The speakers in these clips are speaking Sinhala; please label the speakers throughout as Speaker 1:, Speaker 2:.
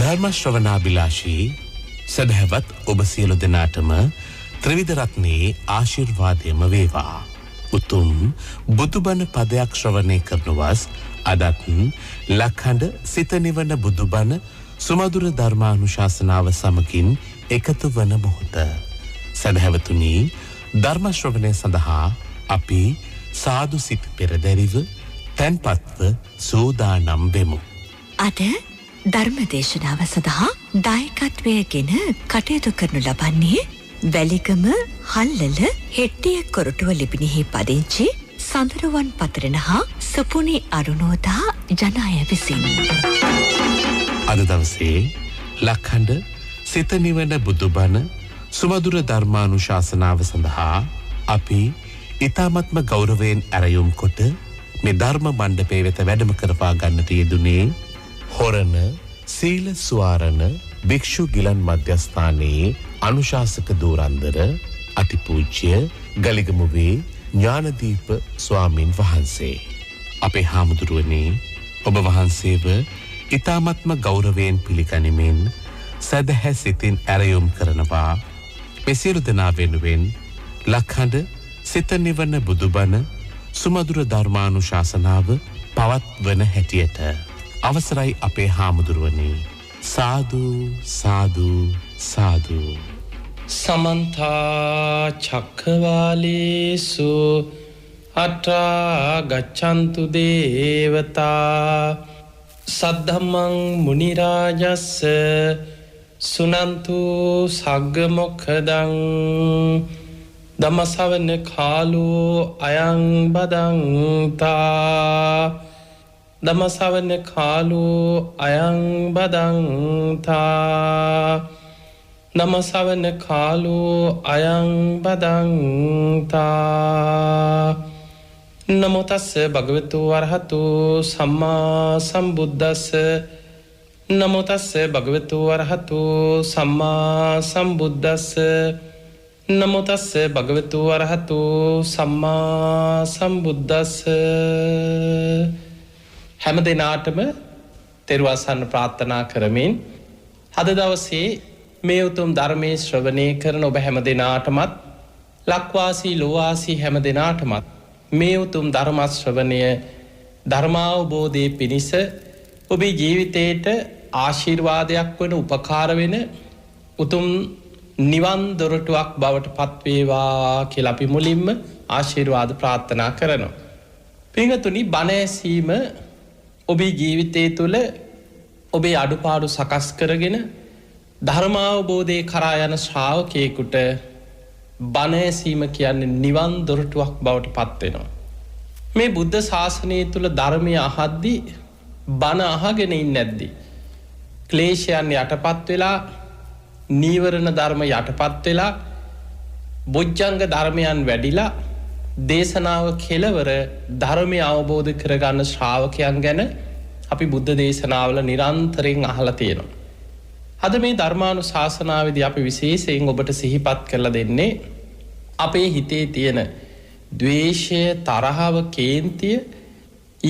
Speaker 1: ධර්ම ශ්‍රවණාබිලාෂී සදහවත් ඔබ සියලු දෙනාටම ත්‍රිවිධ රත්නයේ ආශිර්වාදයම වේවා. උතුම් බුදුබණ පදයක් ශ්‍රවණය කරනවස් අදත් ලක්හඬ සිත නිවන බුදුබණ සුමధుර ධර්මානුශාසනාව සමගින් එකතු වන මොහොත. සදහවතුනි, ධර්ම ශ්‍රවණය සඳහා අපි සාදු සිත පෙරදැරිව තැන්පත්ව සූදානම් වෙමු.
Speaker 2: අද ධර්ම දේශනාව සඳහා දායකත්වයේගෙන කටයුතු කරනු ලබන්නේ වැලිගම හල්ලල හෙට්ටිය කොරටුව ලිපිනෙහි පදිංචි සඳරුවන් පතරණ හා සුපුනි අරුණෝදා ජනාය විසින්.
Speaker 1: අද දවසේ ලක්හඬ සිත නිවන බුදුබණ සුමధుර ධර්මානුශාසනාව සඳහා අපි ඊ타මත්ම ගෞරවයෙන් ඇරයුම් කොට මේ ධර්ම මණ්ඩපයේ වෙත වැඩම කරවා ගන්නට යෙදුනේ හොරණ සීල සුවාරණ භික්ෂු ගිලන් මධ්‍යස්ථානයේ අනුශාසක දූරන්දර අතිපූජ්‍ය ගලිගමුවේ ඥානදීප ස්වාමින් වහන්සේ. අපේ හාමුදුරුවනේ, ඔබ වහන්සේව ඊ타මත්ම ගෞරවයෙන් පිළිගනිමින් සදහැ සිතින් ඇරයුම් කරනවා. මේ සියලු දෙනා වෙනුවෙන් ලක්හඬ සිත නිවන බුදුබණ සුමధుර ධර්මානුශාසනාව පවත්වන හැටියට අවසරයි අපේ හාමුදුරුවනේ. සාදු සාදු සාදු.
Speaker 3: සමන්ත චක්කවාලේසු අත්‍රා ගච්ඡන්තු දේවතා සද්ධම්මං මුනි රාජස්ස සුනන්තු සග්ග මොක්ඛදං ධම්මසවන කාලෝ අයං බදන්තා ධම්මසවන කාලෝ අයං බදන්තා ධම්මසවන කාලෝ අයං බදන්තා. නමෝ තස්ස භගවතු වරහතු සම්මා සම්බුද්දස්ස නමෝ තස්ස භගවතු වරහතු සම්මා සම්බුද්දස්ස නමෝ තස්ස භගවතු වරහතු සම්මා සම්බුද්දස්ස. හැම දිනාටම තෙරුවන් ප්‍රාර්ථනා කරමින් අද දවසේ මේ උතුම් ධර්මයේ ශ්‍රවණය කරන ඔබ හැම දිනාටමත් ලක්වාසී ලෝවාසී හැම දිනාටමත් මේ උතුම් ධර්ම ශ්‍රවණය ධර්මාවබෝධයේ පිණිස ඔබේ ජීවිතයට ආශිර්වාදයක් වන උපකාර වෙන උතුම් නිවන් දොරටුවක් බවට පත්වේවා කියලා අපි මුලින්ම ආශිර්වාද ප්‍රාර්ථනා කරනවා. පින්වතුනි, බණ ඇසීම ඔබේ ජීවිතය තුළ ඔබේ අඩුපාඩු සකස් කරගෙන ධර්මාවබෝධය කරා යන ශ්‍රාවකයෙකුට බණ ඇසීම කියන්නේ නිවන් දොරටුවක් බවට පත්වෙනවා. මේ බුද්ධ ශාසනය තුළ ධර්මය අහද්දී බණ අහගෙන ඉන්නේ නැද්දි ක්ලේශයන් යටපත් වෙලා නීවරණ ධර්ම යටපත් වෙලා බොජ්ජංග ධර්මයන් වැඩිලා දේශනාව කෙලවර ධර්මය අවබෝධ කරගන්න ශ්‍රාවකයන් ගැන අපි බුද්ධ දේශනාවල නිරන්තරයෙන් අහලා තියෙනවා. අද මේ ධර්මානුශාසනාවේදී අපි විශේෂයෙන් ඔබට සිහිපත් කරලා දෙන්නේ අපේ හිතේ තියෙන ද්වේෂය, තරහව, කේන්තිය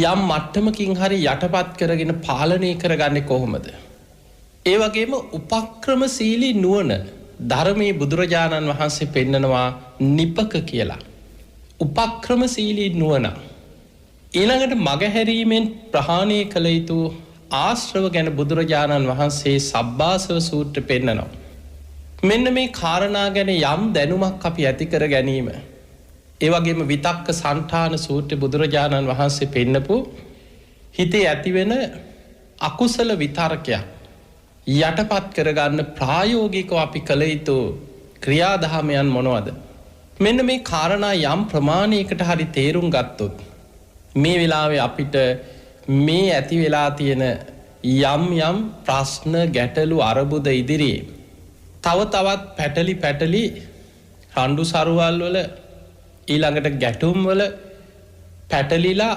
Speaker 3: යම් මට්ටමකින් හරි යටපත් කරගෙන පාලනය කරගන්නේ කොහොමද? ඒ වගේම උපක්‍රමශීලී නුවණ ධර්මයේ බුදුරජාණන් වහන්සේ පෙන්නනවා නිපක කියලා. උපක්‍රමශීලී නුවණ. ඊළඟට මගහැරීමෙන් ප්‍රහාණය කළ යුතු ආශ්‍රව ගැන බුදුරජාණන් වහන්සේ සබ්බාසව සූත්‍ර පෙන්නනවා. මෙන්න මේ කාරණා ගැන යම් දැනුමක් අපි ඇති කර ගැනීම. ඒ වගේම විතක්ක සන්ඨාන සූත්‍ර බුදුරජාණන් වහන්සේ පෙන්නපු හිතේ ඇතිවෙන අකුසල විතර්කයක් යටපත් කරගන්න ප්‍රායෝගිකව අපි කළ යුතු ක්‍රියාදාමයන් මොනවද? මෙන්න මේ කාරණා යම් ප්‍රමාණයකට හරි තේරුම් ගත්තොත් මේ වෙලාවේ අපිට මේ ඇති වෙලා තියෙන යම් ප්‍රශ්න, ගැටලු, අරබුද ඉදිරියේ තව තවත් පැටලි රණ්ඩු සරුවල් වල ඊළඟට ගැටුම් වල පැටලිලා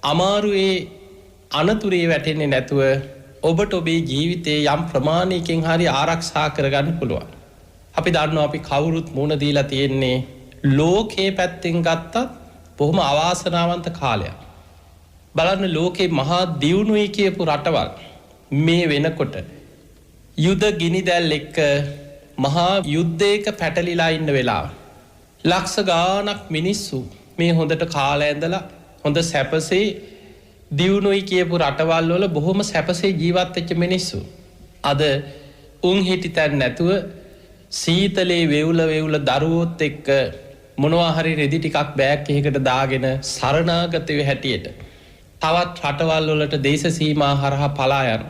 Speaker 3: අමාරුවේ අනතුරේ වැටෙන්නේ නැතුව ඔබට ඔබේ ජීවිතේ යම් ප්‍රමාණයකින් හරි ආරක්ෂා කරගන්න පුළුවන්. අපි දන්නවා අපි කවුරුත් මුණ දීලා තියෙන්නේ ලෝකේ පැත්තෙන් ගත්තත් බොහොම අවාසනාවන්ත කාලයක්. බලන්න, ලෝකේ මහා දියුණුවයි කියපු රටවල් මේ වෙනකොට යුද ගිනිදැල් එක්ක මහා යුද්ධයක පැටලිලා ඉන්න වෙලාව. ලක්ෂ ගානක් මිනිස්සු මේ හොඳට කාලා ඇඳලා හොඳ සැපසේ දියුණුයි කියපු රටවල් වල බොහොම සැපසේ ජීවත් වෙච්ච මිනිස්සු. අද උන් හිටි තැන් නැතුව සීතලේ වෙවුල දරුවොත් එක්ක මොනවා හරි රෙදි ටිකක් බෑග් එකකට දාගෙන සරණාගත වෙ හැටියට තවත් රටවල් වලට දේශ සීමා හරහා පලා යන.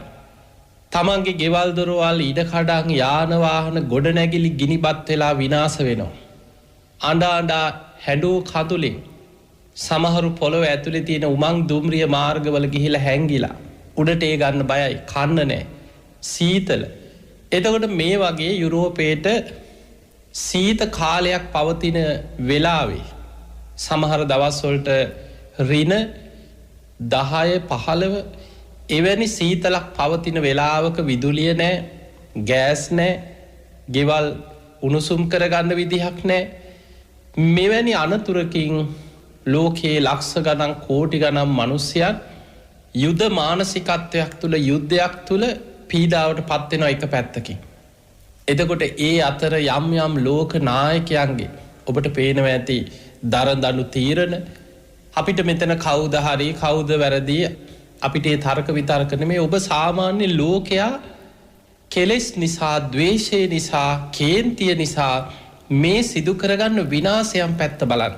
Speaker 3: තමන්ගේ ගෙවල් දොරවල් ඉඩකඩම් යාන වාහන ගොඩනැගිලි ගිනිබත් වෙලා විනාශ වෙනවා. අඬා හැඬු කඳුලේ සමහරු පොළොව ඇතුලේ තියෙන උමං දුම්රිය මාර්ගවල ගිහිලා හැංගිලා උඩට ඒ ගන්න බයයි කන්න නැහැ සීතල. එතකොට මේ වගේ යුරෝපේට සීත කාලයක් පවතින වෙලාවේ සමහර දවස් වලට ඍණ 10 15 එවැනි සීතලක් පවතින වෙලාවක විදුලිය නැහැ, ගෑස් නැහැ, ගෙවල් උණුසුම් කරගන්න විදිහක් නැහැ. මෙවැනි අනතුරකින් ලෝකයේ ලක්ෂ ගණන් කෝටි ගණන් මිනිසයන් යුද මානසිකත්වයක් තුළ යුද්ධයක් තුළ පීඩාවට පත් වෙන එක පැත්තකින්. එතකොට ඒ අතර යම් ලෝක නායකයන්ගේ ඔබට පේනවා ඇති දරදඬු තීරණ අපිට මෙතන කවුද හරි කවුද වැරදි අපිට ඒ තර්ක විතර්ක නෙමෙයි. ඔබ සාමාන්‍ය ලෝකයා කෙලෙස් නිසා, ද්වේෂය නිසා, කේන්තිය නිසා මේ සිදු කරගන්න විනාශයන් පැත්ත බලන්න.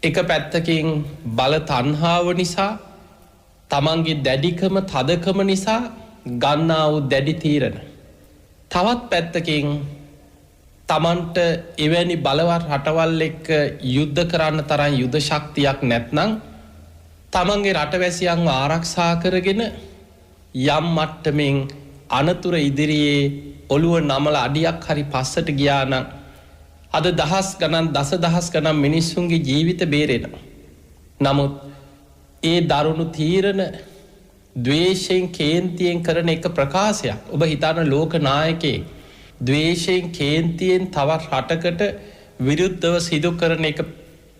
Speaker 3: එක පැත්තකින් බල තණ්හාව නිසා, තමන්ගේ දැඩිකම තදකම නිසා ගන්නා වූ දැඩි තීරණ. තවත් පැත්තකින් තමන්ට එවැනි බලවත් රටවල් එක්ක යුද්ධ කරන්න තරම් යුද ශක්තියක් නැත්නම් තමන්ගේ රටවැසියන්ව ආරක්ෂා කරගෙන යම් මට්ටමින් අනතුර ඉදිරියේ ඔළුව නමල අඩියක් හරි පස්සට ගියා නම් අද දහස් ගණන් දසදහස් ගණන් මිනිස්සුන්ගේ ජීවිත බේරෙනවා. නමුත් ඒ දරුණු තීරණ ද්වේෂයෙන් කේන්තියෙන් කරන එක ප්‍රකාශයක්. ඔබ හිතන ලෝක නායකයෙක් ද්වේෂයෙන් කේන්තියෙන් තවත් රටකට විරුද්ධව සිදු කරන එක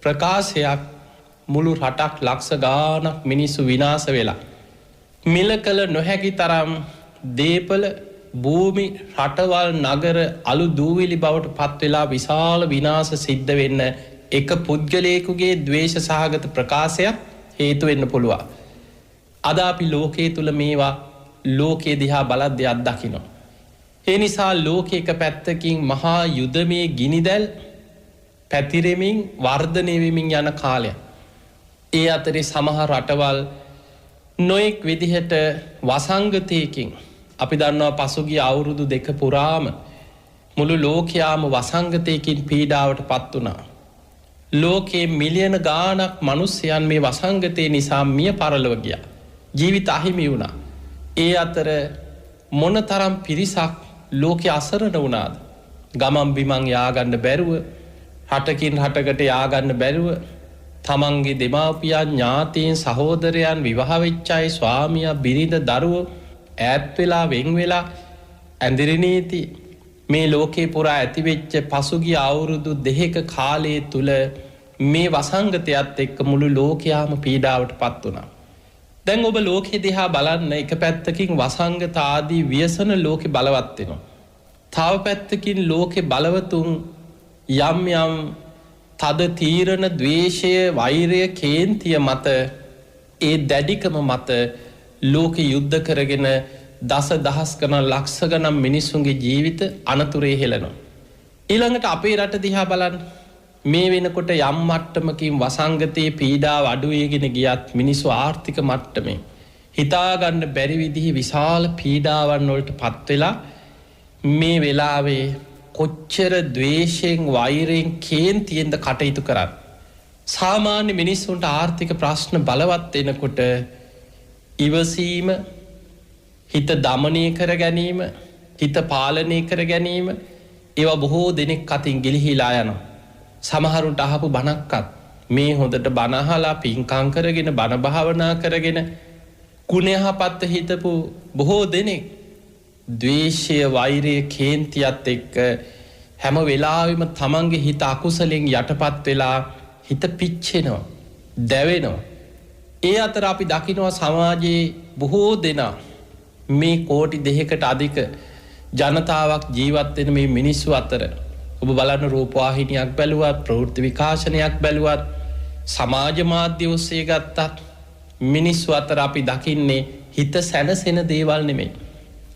Speaker 3: ප්‍රකාශයක් මුළු රටක් ලක්ෂ ගානක් මිනිස්සු විනාශ වෙලා. මිල කළ නොහැකි තරම් දේපල භූමි රටවල් නගර අලු දූවිලි බවට පත් වෙලා විශාල විනාශ සිද්ධ වෙන්න එක පුද්ගලයෙකුගේ ද්වේෂ සහගත ප්‍රකාශයක් හේතු වෙන්න පුළුවන්. අද අපි ලෝකයේ තුල මේවා ලෝකයේ දිහා බලද්දී අත්දකිනවා. ඒ නිසා ලෝකයක පැත්තකින් මහා යුදමේ ගිනිදැල් පැතිරෙමින් වර්ධනය වෙමින් යන කාලයක්. ඒ අතරේ සමහර රටවල් නොඑක් විදිහට වසංගතයකින් අපි දන්නවා පසුගිය අවුරුදු 2 පුරාම මුළු ලෝකයාම වසංගතයකින් පීඩාවට පත් වුණා. ලෝකයේ මිලියන ගාණක් මිනිසයන් මේ වසංගතය නිසා මිය පරලොව ගියා. ජීවිත අහිමි වුණා. ඒ අතර මොනතරම් පිරිසක් ලෝකයේ අසරණ වුණාද? ගමන් බිමන් යාගන්න බැරුව, රටකින් රටකට යාගන්න බැරුව, තමන්ගේ දෙමාපියන් ඥාතීන් සහෝදරයන් විවාහ වෙච්ච අය ස්වාමියා බිරිඳ දරුවෝ ඈත් වෙලා වෙන් වෙලා ඇඳිරි නීති මේ ලෝකේ පුරා ඇතිවෙච්ච පසුගිය අවුරුදු 2ක කාලයේ තුල මේ වසංගතයත් එක්ක මුළු ලෝකයාම පීඩාවට පත් වුණා. දැන් ඔබ ලෝකෙ දිහා බලන්න එක පැත්තකින් වසංගත ආදී ව්‍යසන ලෝකෙ බලවත් වෙනවා. තව පැත්තකින් ලෝකෙ බලවතුන් යම් තද තීරණ ද්වේෂය වෛරය කේන්තිය මත ඒ දැඩිකම මත ලෝකෙ යුද්ධ කරගෙන දසදහස් ගණන් ලක්ෂ ගණන් මිනිස්සුන්ගේ ජීවිත අනතුරේ හෙලනවා. ඊළඟට අපේ රට දිහා බලන්න. මේ වෙනකොට යම් මට්ටමකින් වසංගතයේ පීඩාව අඩු වෙගෙන ගියත් මිනිස්සු ආර්ථික මට්ටමේ හිතා ගන්න බැරි විදිහේ විශාල පීඩාවන් වලට පත් වෙලා මේ වෙලාවේ කොච්චර ද්වේෂයෙන් වෛරයෙන් කේන්තියෙන්ද කටයුතු කරන්නේ. සාමාන්‍ය මිනිස්සුන්ට ආර්ථික ප්‍රශ්න බලවත් වෙනකොට ඉවසීම, හිත දමනය කර ගැනීම, හිත පාලනය කර ගැනීම ඒවා බොහෝ දෙනෙක් අතින් ගිලිහිලා යනවා. සමහරුන්ට අහපු බණක්වත් මේ හොඳට බණ අහලා පින්කම් කරගෙන බණ භාවනා කරගෙන ගුණයහපත් හිතපු බොහෝ දෙනෙක් ද්වේෂය, වෛරය, කේන්තියත් එක්ක හැම වෙලාවෙම තමන්ගේ හිත අකුසලෙන් යටපත් වෙලා හිත පිච්චෙනවා, දැවෙනවා. ඒ අතර අපි දකිනවා සමාජයේ බොහෝ දෙනා මේ කෝටි 2කට අධික ජනතාවක් ජීවත් වෙන මේ මිනිස්සු අතර ඔබ බලන්න රූපවාහිනියක් බැලුවත් ප්‍රවෘත්ති විකාශනයක් බැලුවත් සමාජ මාධ්‍ය ඔස්සේ ගත්තත් මිනිස්සු අතර අපි දකින්නේ හිත සැනසෙන දේවල් නෙමෙයි.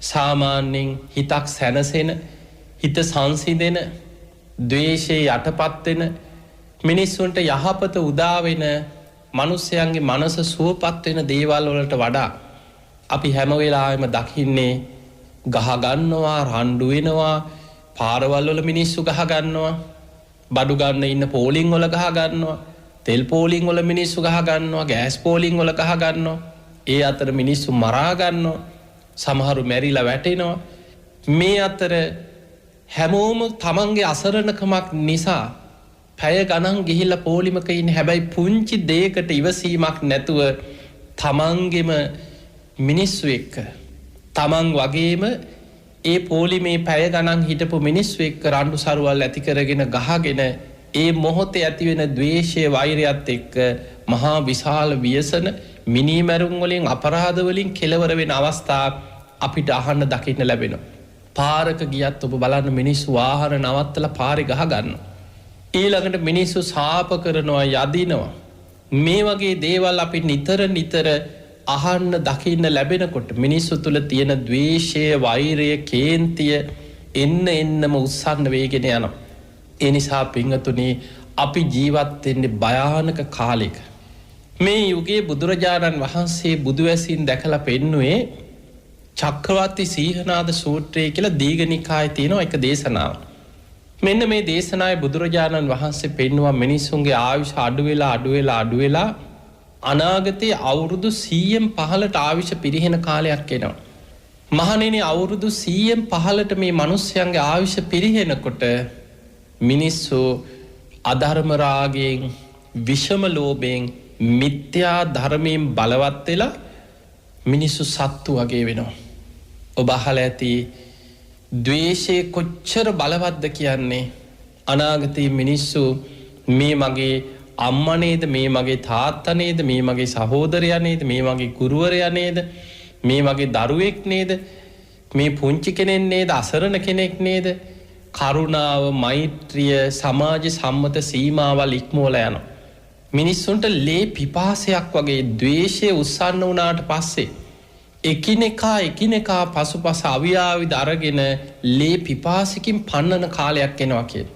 Speaker 3: සාමාන්‍යයෙන් හිතක් සැනසෙන, හිත සංසිඳෙන, ද්වේෂයේ යටපත් වෙන, මිනිස්සුන්ට යහපත උදා වෙන, මිනිස්යන්ගේ මනස සුවපත් වෙන දේවල් වලට වඩා අපි හැම වෙලාවෙම දකින්නේ ගහ ගන්නවා, රණ්ඩු වෙනවා, පාරවල් වල මිනිස්සු ගහ ගන්නවා, බඩු ගන්න ඉන්න පෝලිං වල ගහ ගන්නවා, තෙල් පෝලිං වල මිනිස්සු ගහ ගන්නවා, ගෑස් පෝලිං වල ගහ ගන්නවා. ඒ අතර මිනිස්සු මරා ගන්නවා, සමහරු මැරිලා වැටෙනවා. මේ අතර හැමෝම තමන්ගේ අසරණකමක් නිසා පැය ගණන් ගිහිල්ලා පෝලිමක ඉන්න. හැබැයි පුංචි දෙයකට ඉවසීමක් නැතුව තමන්ගෙම මිනිස්සු එක්ක තමන් වගේම ඒ පෝලිමේ පැය ගණන් හිටපු මිනිස්සු එක්ක රණ්ඩු සරුවල් ඇති කරගෙන ගහගෙන ඒ මොහොතේ ඇතිවෙන ද්වේෂය වෛරයත් එක්ක මහා විශාල ව්‍යසන මිනිමැරුම් වලින් අපරාධ වලින් කෙලවර වෙන අවස්ථා අපිට අහන්න දකින්න ලැබෙනවා. පාරක ගියත් ඔබ බලන්න මිනිස්සු වාහන නවත්තලා පාරේ ගහ ගන්නවා. ඊළඟට මිනිස්සු සාප කරනවා, යදිනවා. මේ වගේ දේවල් අපි නිතර අහන්න දකින්න ලැබෙනකොට මිනිස්සු තුළ තියෙන ද්වේෂය, වෛරය, කේන්තිය එන්නම උස්සන්න වේගෙන යනවා. ඒ නිසා පින්වතුනි අපි ජීවත් වෙන්නේ භයානක කාලයක. මේ යුගයේ බුදුරජාණන් වහන්සේ බුදුවැසින් දැකලා පෙන්නුවේ චක්‍රවර්ති සීහනාද සූත්‍රය කියලා දීඝනිකායේ තියෙන එක දේශනාවක්. මෙන්න මේ දේශනාවේ බුදුරජාණන් වහන්සේ පෙන්නවා මිනිසුන්ගේ ආයුෂ අඩු වෙලා අනාගතයේ අවුරුදු 100න් 15ට ආයුෂ පිරිහෙන කාලයක් එනවා. මහණෙනි අවුරුදු 100න් 15ට මේ මිනිස්යන්ගේ ආයුෂ පිරිහෙනකොට මිනිස්සු අධර්ම රාගයෙන්, විෂම ලෝභයෙන්, මිත්‍යා ධර්මයෙන් බලවත් වෙලා මිනිස්සු සත්තු වගේ වෙනවා. ඔබ අහලා ඇති ද්වේෂය කොච්චර බලවත්ද කියන්නේ. අනාගතයේ මිනිස්සු මේ මගේ අම්මා නේද, මේ මගේ තාත්තා නේද, මේ මගේ සහෝදරයා නේද, මේ මගේ ගුරුවරයා නේද, මේ මගේ දරුවෙක් නේද, මේ පුංචි කෙනෙක් නේද, අසරණ කෙනෙක් නේද, කරුණාව, මෛත්‍රිය, සමාජ සම්මත සීමාවල් ඉක්මවලා යනවා. මිනිස්සුන්ට ලේ පිපාසයක් වගේ ද්වේෂය උස්සන්න වුණාට පස්සේ එකිනෙකා පසුපස අවියාවිද අරගෙන ලේ පිපාසකින් පන්නන කාලයක් එනවා කියලා.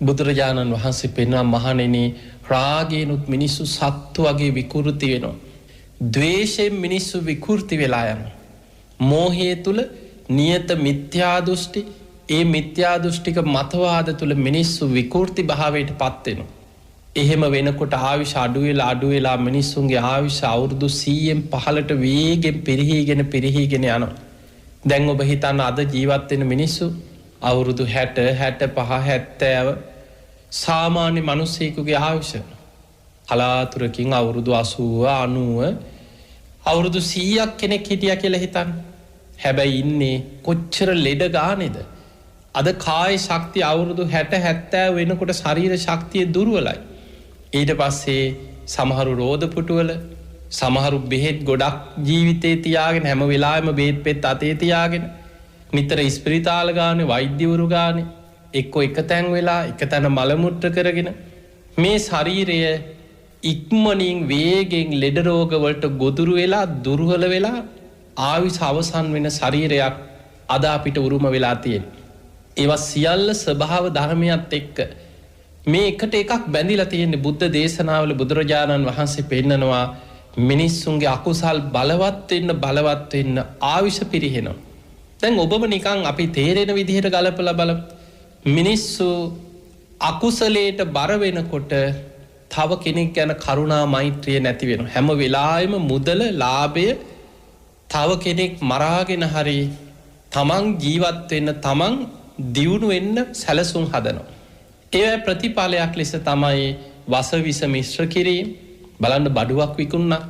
Speaker 3: බුදුරජාණන් වහන්සේ පෙන්වන මහණෙනි රාගයෙන්ුත් මිනිස්සු සත්තු වගේ විකෘති වෙනවා. ද්වේෂයෙන් මිනිස්සු විකෘති වෙලා යනවා. මෝහය තුල නියත මිත්‍යා දෘෂ්ටි, ඒ මිත්‍යා දෘෂ්ටික මතවාද තුල මිනිස්සු විකෘති භාවයට පත් වෙනවා. එහෙම වෙනකොට ආයුෂ අඩු වෙලා මිනිස්සුන්ගේ ආයුෂ අවුරුදු 100න් 15ට වේගෙන් පිරිහීගෙන යනවා. දැන් ඔබ හිතන්න අද ජීවත් වෙන මිනිස්සු අවුරුදු 60, 65, 70 සාමාන්‍ය මිනිසෙකුගේ ආයුෂ කලාතුරකින් අවුරුදු 80, 90 අවුරුදු 100ක් කෙනෙක් හිටියා කියලා හිතන්න. හැබැයි ඉන්නේ කොච්චර ලෙඩ ගානේද? අද කාය ශක්තිය අවුරුදු 60, 70 වෙනකොට ශරීර ශක්තිය දුර්වලයි. ඊට පස්සේ සමහරු රෝදපුටුවල, සමහරු බෙහෙත් ගොඩක් ජීවිතේ තියාගෙන හැම වෙලාවෙම බෙහෙත් පෙත් අතේ තියාගෙන නිතර ස්පිරිතාල ගානේ, වෛද්‍යවරු ගානේ, එක්ක එක තැන් වෙලා එක තැන මල මුත්‍ර කරගෙන මේ ශරීරය ඉක්මනින් වේගෙන් ලෙඩ රෝග වලට ගොදුරු වෙලා දුර්වල වෙලා ආයුෂ අවසන් වෙන ශරීරයක් අද අපිට උරුම වෙලා තියෙනවා. ඒවා සියල්ල ස්වභාව ධර්මයත් එක්ක මේ එකට එකක් බැඳිලා තියෙන්නේ. බුද්ධ දේශනාවල බුදුරජාණන් වහන්සේ පෙන්නනවා මිනිස්සුන්ගේ අකුසල් බලවත් වෙන්න ආයුෂ පිරිහෙනවා. දැන් ඔබම නිකන් අපි තේරෙන විදිහට ගලපලා බලමු. මිනිස්සු අකුසලයට බර වෙනකොට තව කෙනෙක් ගැන කරුණා මෛත්‍රිය නැති වෙනවා. හැම වෙලාවෙම මුදල, ලාභය තව කෙනෙක් මරාගෙන හරි තමන් ජීවත් වෙන්න, තමන් දියුණු වෙන්න සැලසුම් හදනවා. ඒ ප්‍රතිඵලයක් ලෙස තමයි වසවිස මිශ්‍ර කිරීම. බලන්න බඩුවක් විකුණා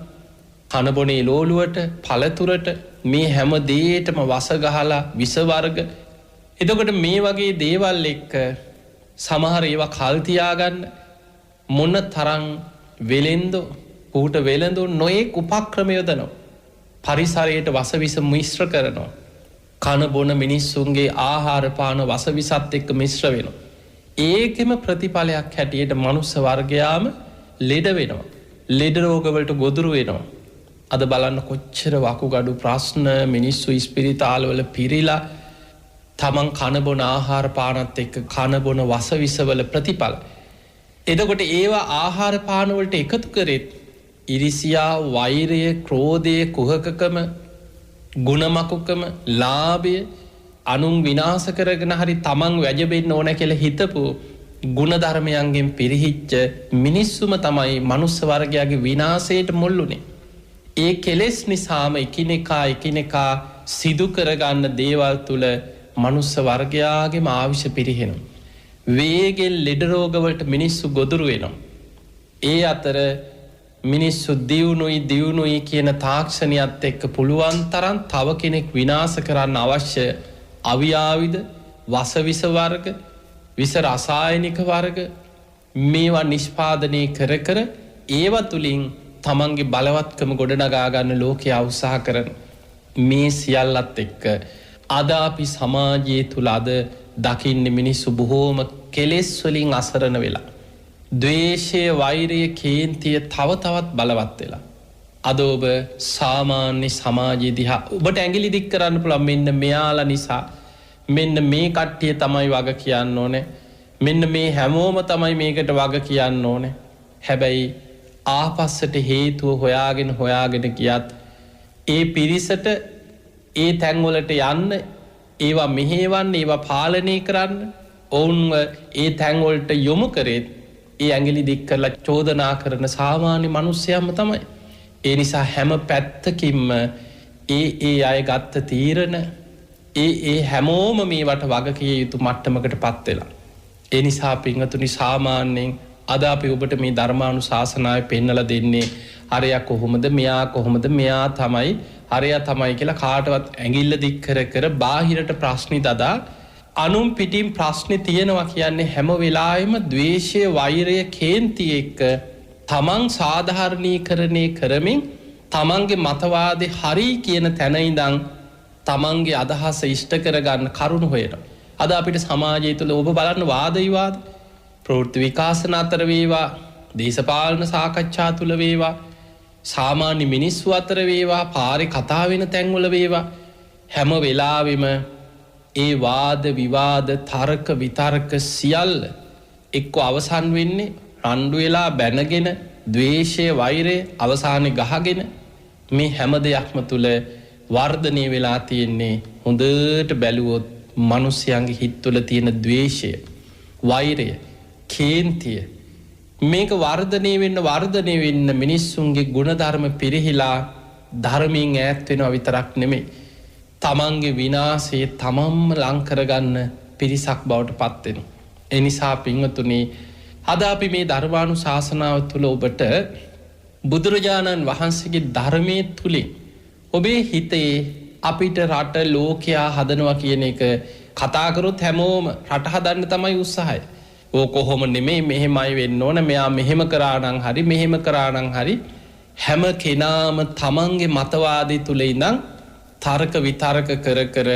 Speaker 3: කනබොනේ ලෝලුවට, පළතුරට මේ හැම දෙයකටම වස ගහලා විස වර්ග. එතකොට මේ වගේ දේවල් එක්ක සමහර ඒවා කල් තියාගන්න මොන තරම් වෙලෙන්දෝ ඌට වෙලඳු නොයෙක් උපක්‍රම යොදනවා. පරිසරයට වසවිස මිශ්‍ර කරනවා. කන බොන මිනිස්සුන්ගේ ආහාර පාන වසවිසත් එක්ක මිශ්‍ර වෙනවා. ඒකෙම ප්‍රතිඵලයක් හැටියට මනුස්ස වර්ගයාම ලෙඩ වෙනවා. ලෙඩ රෝගවලට ගොදුරු වෙනවා. අද බලන්න කොච්චර වකුගඩු ප්‍රශ්න මිනිස්සු ඉස්පිරිතාලවල පිරිලා තමන් කනබොන ආහාර පානත් එක්ක කනබොන වසවිසවල ප්‍රතිඵල. එදකොට ඒවා ආහාර පානවලට එකතු කරෙත් ඉරිසියා වෛරය ක්‍රෝධය කුහකකම ගුණමකුකම ලාභය අනුන් විනාස කරගෙන හරි තමන් වැජබෙන්න ඕන කෙළ හිතපු ගුණධර්මයන්ගෙන් පිරිහිච්ච මිනිස්සුම තමයි මනුස්ස වර්ගයාගේ විනාසයට මුල්ලුනේ. ඒ කෙලෙස් නිසාම එකිනෙකා සිදු කරගන්න දේවල් තුළ මනුස්ස වර්ගයාගේ ආවිෂ පිරිහෙනවා. වේගෙන් ලෙඩරෝගවලට මිනිස්සු ගොදුරු වෙනවා. ඒ අතර මිනිස්සු දියුණුයි කියන තාක්ෂණයත් එක්ක පුළුවන් තරම් තව කෙනෙක් විනාස කරන්න අවශ්‍ය අවියාවිද වසවිස වර්ග විස රසායනික වර්ග මේවා නිෂ්පාදනය කර ඒව තුළින් තමන්ගේ බලවත්කම ගොඩනගාගන්න ලෝකයා උත්සාහ කරන මේ සියල්ලත් එක්ක අද අපි සමාජයේ තුළ අද දකින්න මිනිස්සු බොහෝම කෙලෙස් වලින් අසරණ වෙලා. ද්වේෂය වෛරය කේන්තිය තව තවත් බලවත් වෙලා. අද ඔබ සාමාන්‍ය සමාජය දිහා ඔබට ඇඟිලි දික් කරන්න පුළුවන් මෙන්න මෙයාලා නිසා මෙන්න මේ කට්ටිය තමයි වග කියන්න ඕනේ. මෙන්න මේ හැමෝම තමයි මේකට වග කියන්න ඕනේ. හැබැයි ආපස්සට හේතුව හොයාගෙන ගියත් ඒ පිරිසට ඒ තැන්වලට යන්න ඒවා මෙහෙවන්න ඒවා පාලනය කරන්න ඔවුන්ව ඒ තැන්වලට යොමු කරේත් ඒ ඇඟිලි දික් කරලා චෝදනා කරන සාමාන්‍ය මනුස්සයම තමයි. ඒ නිසා හැම පැත්තකින්ම ඒ අය ගත්ත තීරණ ඒ හැමෝම මේවට වග කිය යුතු මට්ටමකට පත් වෙලා. ඒ නිසා පින්වතුනි සාමාන්‍යයෙන් අද අපි ඔබට මේ ධර්මානුශාසනාවේ පෙන්නලා දෙන්නේ අරයා කොහොමද මෙයා තමයි අරයා තමයි කියලා කාටවත් ඇඟිල්ල දික් කර බාහිරට ප්‍රශ්න දදා අනුන් පිටින් ප්‍රශ්නේ තියෙනවා කියන්නේ හැම වෙලාවෙම ද්වේෂය වෛරය කේන්තිය එක්ක තමන් සාධාරණීකරණය කරමින් තමන්ගේ මතවාදේ හරි කියන තැන ඉඳන් තමන්ගේ අදහස ඉෂ්ට කරගන්න කරුණු හොයනවා. අද අපිට සමාජය තුළ ඔබ බලන්න වාද විවාද ප්‍රවෘත්ති විකාශන අතර වේවා දේශපාලන සාකච්ඡා තුළ වේවා සාමාන්‍ය මිනිස්සු අතර වේවා පාරේ කතා වෙන තැන්වල වේවා හැම වෙලාවෙම ඒ වාද විවාද තර්ක විතර්ක සියල්ල එක්ක අවසන් වෙන්නේ රණ්ඩු වෙලා බැනගෙන ද්වේෂය වෛරය අවසානයේ ගහගෙන මේ හැම දෙයක්ම තුල වර්ධනය වෙලා තියෙන්නේ හොඳට බැලුවොත් මිනිස්යාගේ හිත තුළ තියෙන ද්වේෂය වෛරය කේන්තිය මේක වර්ධනය වෙන්න මිනිස්සුන්ගේ ගුණධර්ම පිරිහිලා ධර්මයෙන් ඈත් වෙනවා විතරක් නෙමෙයි තමන්ගේ විනාශයේ තමන්ම ලං කරගන්න පිරිසක් බවට පත් වෙනවා. ඒ නිසා පින්වතුනි අද අපි මේ ධර්මානුශාසනාව තුළ ඔබට බුදුරජාණන් වහන්සේගේ ධර්මයේ තුලින් ඔබේ හිතේ අපිට රට ලෝකයා හදනවා කියන එක කතා කරොත් හැමෝම රට හදන්න තමයි උත්සාහය. ඕක කොහොම නෙමෙයි මෙහෙමයි වෙන්න ඕන මෙයා මෙහෙම කරා නම් හරි මෙහෙම කරා නම් හරි හැම කෙනාම තමන්ගේ මතවාදී තුල ඉඳන් තර්ක විතර්ක කර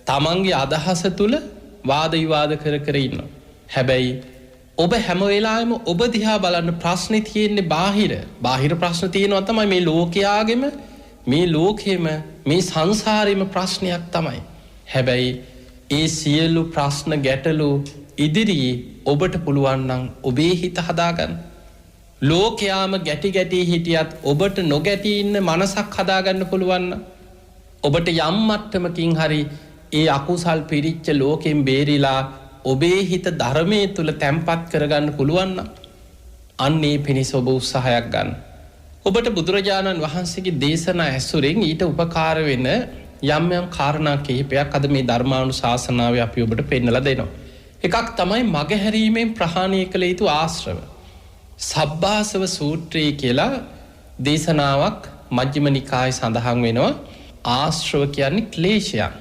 Speaker 3: තමන්ගේ අදහස තුල වාද විවාද කර ඉන්නවා. හැබැයි ඔබ හැම වෙලාවෙම ඔබ දිහා බලන්න ප්‍රශ්නේ තියෙන්නේ බාහිර ප්‍රශ්න තියෙනවා තමයි මේ ලෝකයාගෙම මේ ලෝකෙම මේ සංසාරෙම ප්‍රශ්නයක් තමයි. හැබැයි ඒ සියලු ප්‍රශ්න ගැටලු ඉදිරියේ ඔබට පුළුවන් නම් ඔබේ හිත හදාගන්න. ලෝකයාම ගැටි හිටියත් ඔබට නොගැටි ඉන්න මනසක් හදාගන්න පුළුවන් නම් ඔබට යම් මට්ටමකින් හරි ඒ අකුසල් පිරිච්ච ලෝකෙන් බේරිලා ඔබේ හිත ධර්මයේ තුල තැම්පත් කරගන්න පුළුවන් නම් අන්නේ පිණිස ඔබ උත්සාහයක් ගන්න. ඔබට බුදුරජාණන් වහන්සේගේ දේශනා ඇසුරෙන් ඊට උපකාර වෙන යම් කාරණා කිහිපයක් අද මේ ධර්මානුශාසනාවේ අපි ඔබට පෙන්නලා දෙනවා. එකක් තමයි මගහැරීමෙන් ප්‍රහාණය කළ යුතු ආශ්‍රව. සබ්බාසව සූත්‍රය කියලා දේශනාවක් මජ්ක්‍ධිම නිකායේ සඳහන් වෙනවා. ආශ්‍රව කියන්නේ ක්ලේශයන්.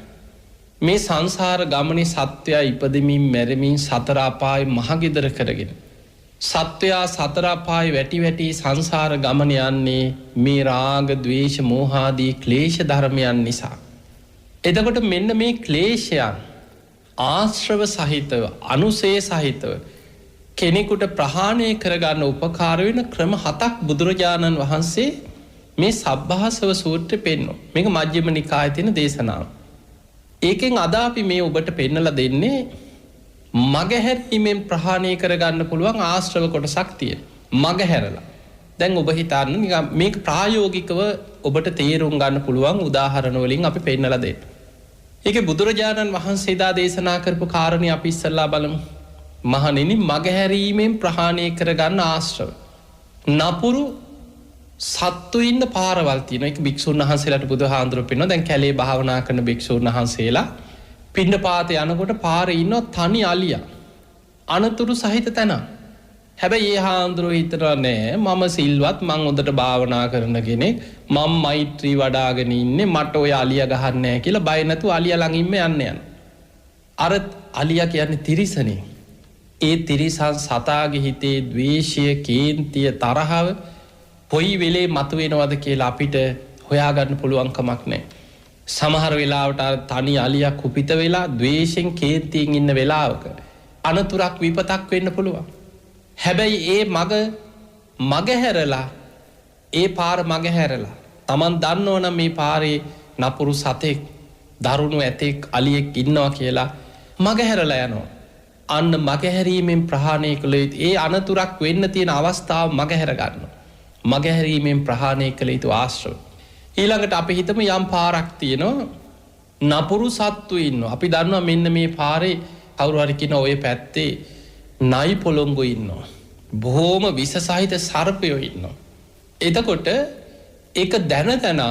Speaker 3: මේ සංසාර ගමනේ සත්වයා ඉපදෙමින් මැරෙමින් සතර අපායේ මහගෙදර කරගෙන සත්වයා සතර අපායේ වැටි සංසාර ගමන යන්නේ මේ රාග ද්වේෂ මෝහ ආදී ක්ලේශ ධර්මයන් නිසා. එතකොට මෙන්න මේ ක්ලේශයන් ආශ්‍රව සහිතව අනුසේ සහිතව කෙනෙකුට ප්‍රහාණය කරගන්න උපකාර වෙන ක්‍රම 7ක් බුදුරජාණන් වහන්සේ මේ සබ්බාසව සූත්‍රය පෙන්නනවා. මේක මජ්ක්‍ධිම නිකායේ තියෙන දේශනාව. ඒකෙන් අද අපි මේ ඔබට පෙන්නලා දෙන්නේ මගහැරීමෙන් ප්‍රහාණය කරගන්න පුළුවන් ආශ්‍රව කොටසක් තියෙන. මගහැරලා. දැන් ඔබ හිතන්න නිකන් මේක ප්‍රායෝගිකව ඔබට තේරුම් ගන්න පුළුවන් උදාහරණ වලින් අපි පෙන්නලා දෙන්න. ඒකේ බුදුරජාණන් වහන්සේ දා දේශනා කරපු කාරණේ අපි ඉස්සල්ලා බලමු. මහණෙනි මගහැරීමෙන් ප්‍රහාණය කරගන්න ආශ්‍රව. නපුරු සත්තු ඉන්න පාරවල් තියෙනවා. ඒක භික්ෂුන් වහන්සේලාට බුදුහාඳුරු පෙන්නනවා. දැන් කැලේ භාවනා කරන භික්ෂුන් වහන්සේලා පිණ්ඩපාතේ යනකොට පාරේ ඉන්න තනි අලියා. අනතුරු සහිත තැන. හැබැයි ඒ හාඳුරු හිතනවා නෑ මම සිල්වත් මං හොඳට භාවනා කරන කෙනෙක්. මම මෛත්‍රී වඩාගෙන ඉන්නේ මට ඔය අලියා ගහන්නේ නෑ කියලා බය නැතුව අලියා ළඟින්ම යන්න. අර අලියා කියන්නේ තිරිසනේ. ඒ තිරිසන් සතාගේ හිතේ ද්වේෂය, කේන්තිය, තරහව කොයි වෙලේ මතුවෙනවද කියලා අපිට හොයාගන්න පුළුවන් කමක් නැහැ. සමහර වෙලාවට තනි අලියා කුපිත වෙලා ද්වේෂෙන් කේන්තියෙන් ඉන්න වෙලාවක අනතුරක් විපතක් වෙන්න පුළුවන්. හැබැයි ඒ මගහැරලා ඒ පාර මගහැරලා Taman දන්නවනම් මේ පාරේ නපුරු සතෙක්, දරුණු ඇතෙක්, අලියෙක් ඉන්නවා කියලා මගහැරලා යනවා. අන්න මගහැරීමෙන් ප්‍රහාණය කළ යුතු ඒ අනතුරක් වෙන්න තියෙන අවස්ථාව මගහැර ගන්නවා. මගහැරීමෙන් ප්‍රහාණය කළ යුතු ආශ්‍රව. ඊළඟට අපි හිතමු යම් පාරක් තියෙනවා නපුරු සත්තු ඉන්නවා. අපි දන්නවා මෙන්න මේ පාරේ කවුරු හරි කියන ඔය පැත්තේ නයි පොළොංගු ඉන්නවා. බොහොම විස සහිත සර්පයෝ ඉන්නවා. එතකොට ඒක දැන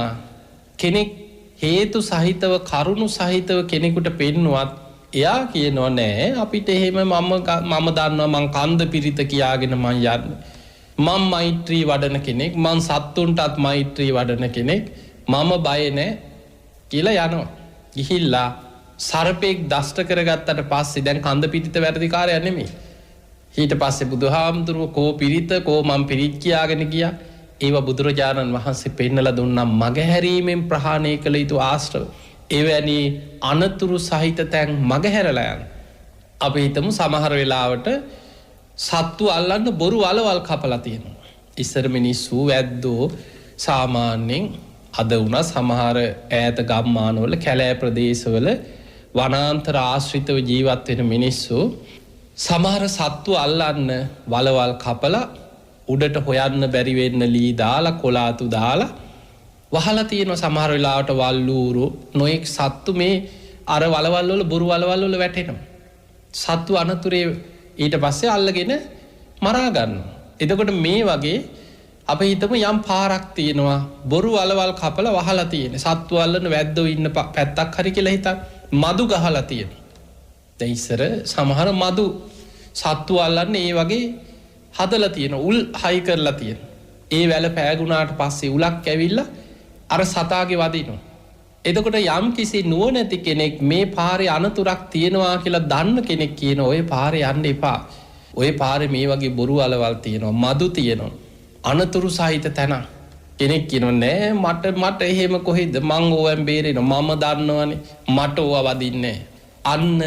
Speaker 3: කෙනෙක් හේතු සහිතව කරුණු සහිතව කෙනෙකුට පෙන්නුවත් එයා කියනවා නෑ අපිට එහෙම මම දන්නවා මං කන්ද පිරිත කියාගෙන මං යන්නේ. මං මෛත්‍රී වඩන කෙනෙක්, මං සත්තුන්ටත් මෛත්‍රී වඩන කෙනෙක්, මම බය නෑ කියලා යනවා. ගිහිල්ලා සර්පෙක් දෂ්ට කරගත්තට පස්සේ දැන් කන්ද පිරිත වැඩිකාරයා නෙමෙයි. ඊට පස්සේ බුදුහාමුදුරුවෝ කෝ පිරිත කෝ මං පිරිත් කියාගෙන ගියා. ඒවා බුදුරජාණන් වහන්සේ පෙන්නලා දුන්නා මගහැරීමෙන් ප්‍රහාණය කළ යුතු ආශ්‍රව. එවැනි අනතුරු සහිත තැන් මගහැරලා යන. අපි හිතමු සමහර වෙලාවට සත්තු අල්ලන්න බොරු වලවල් කපලා තියෙනවා. ඉස්සර මිනිස්සු වැද්දෝ සාමාන්‍යයෙන් අද වුණා සමහර ඈත ගම්මානවල කැලෑ ප්‍රදේශවල වනාන්තර ආශ්‍රිතව ජීවත් වෙන මිනිස්සු සමහර සත්තු අල්ලන්න වලවල් කපලා උඩට හොයන්න බැරි වෙන්න ලී දාලා කොලාතු දාලා වහලා තියෙනවා. සමහර වෙලාවට වල්ලූරු නොඑක් සත්තු මේ අර වලවල් වල බොරු වලවල් වල වැටෙනවා. සත්තු අනතුරේ ඊට පස්සේ අල්ලගෙන මරා ගන්නවා. එතකොට මේ වගේ අපි හිතමු යම් පාරක් තියෙනවා බොරු වලවල් කපලා වහලා තියෙන. සත්තු අල්ලන වැද්දෝ ඉන්න පැත්තක් හරි කියලා හිතන්න. මදු ගහලා තියෙන. දැන් ඉස්සර සමහර මදු සත්තු අල්ලන්නේ ඒ වගේ හදලා තියෙන. උල් හයි කරලා තියෙන. ඒ වැල පෑගුණාට පස්සේ උලක් ඇවිල්ලා අර සතාගේ වදිනවා. එතකොට යම් කිසි නුවණැති කෙනෙක් මේ පාරේ අනතුරක් තියෙනවා කියලා දන්න කෙනෙක් කියන ඔය පාරේ යන්න එපා. ඔය පාරේ මේ වගේ බොරු වලවල් තියෙනවා, මදු තියෙනවා. අනතුරු සහිත තැන. කෙනෙක් කියනවා නෑ මට එහෙම කොහෙද මං ඕවෙන් බේරෙනවා. මම දන්නවනේ මට ඕවා වදින්නේ. අන්න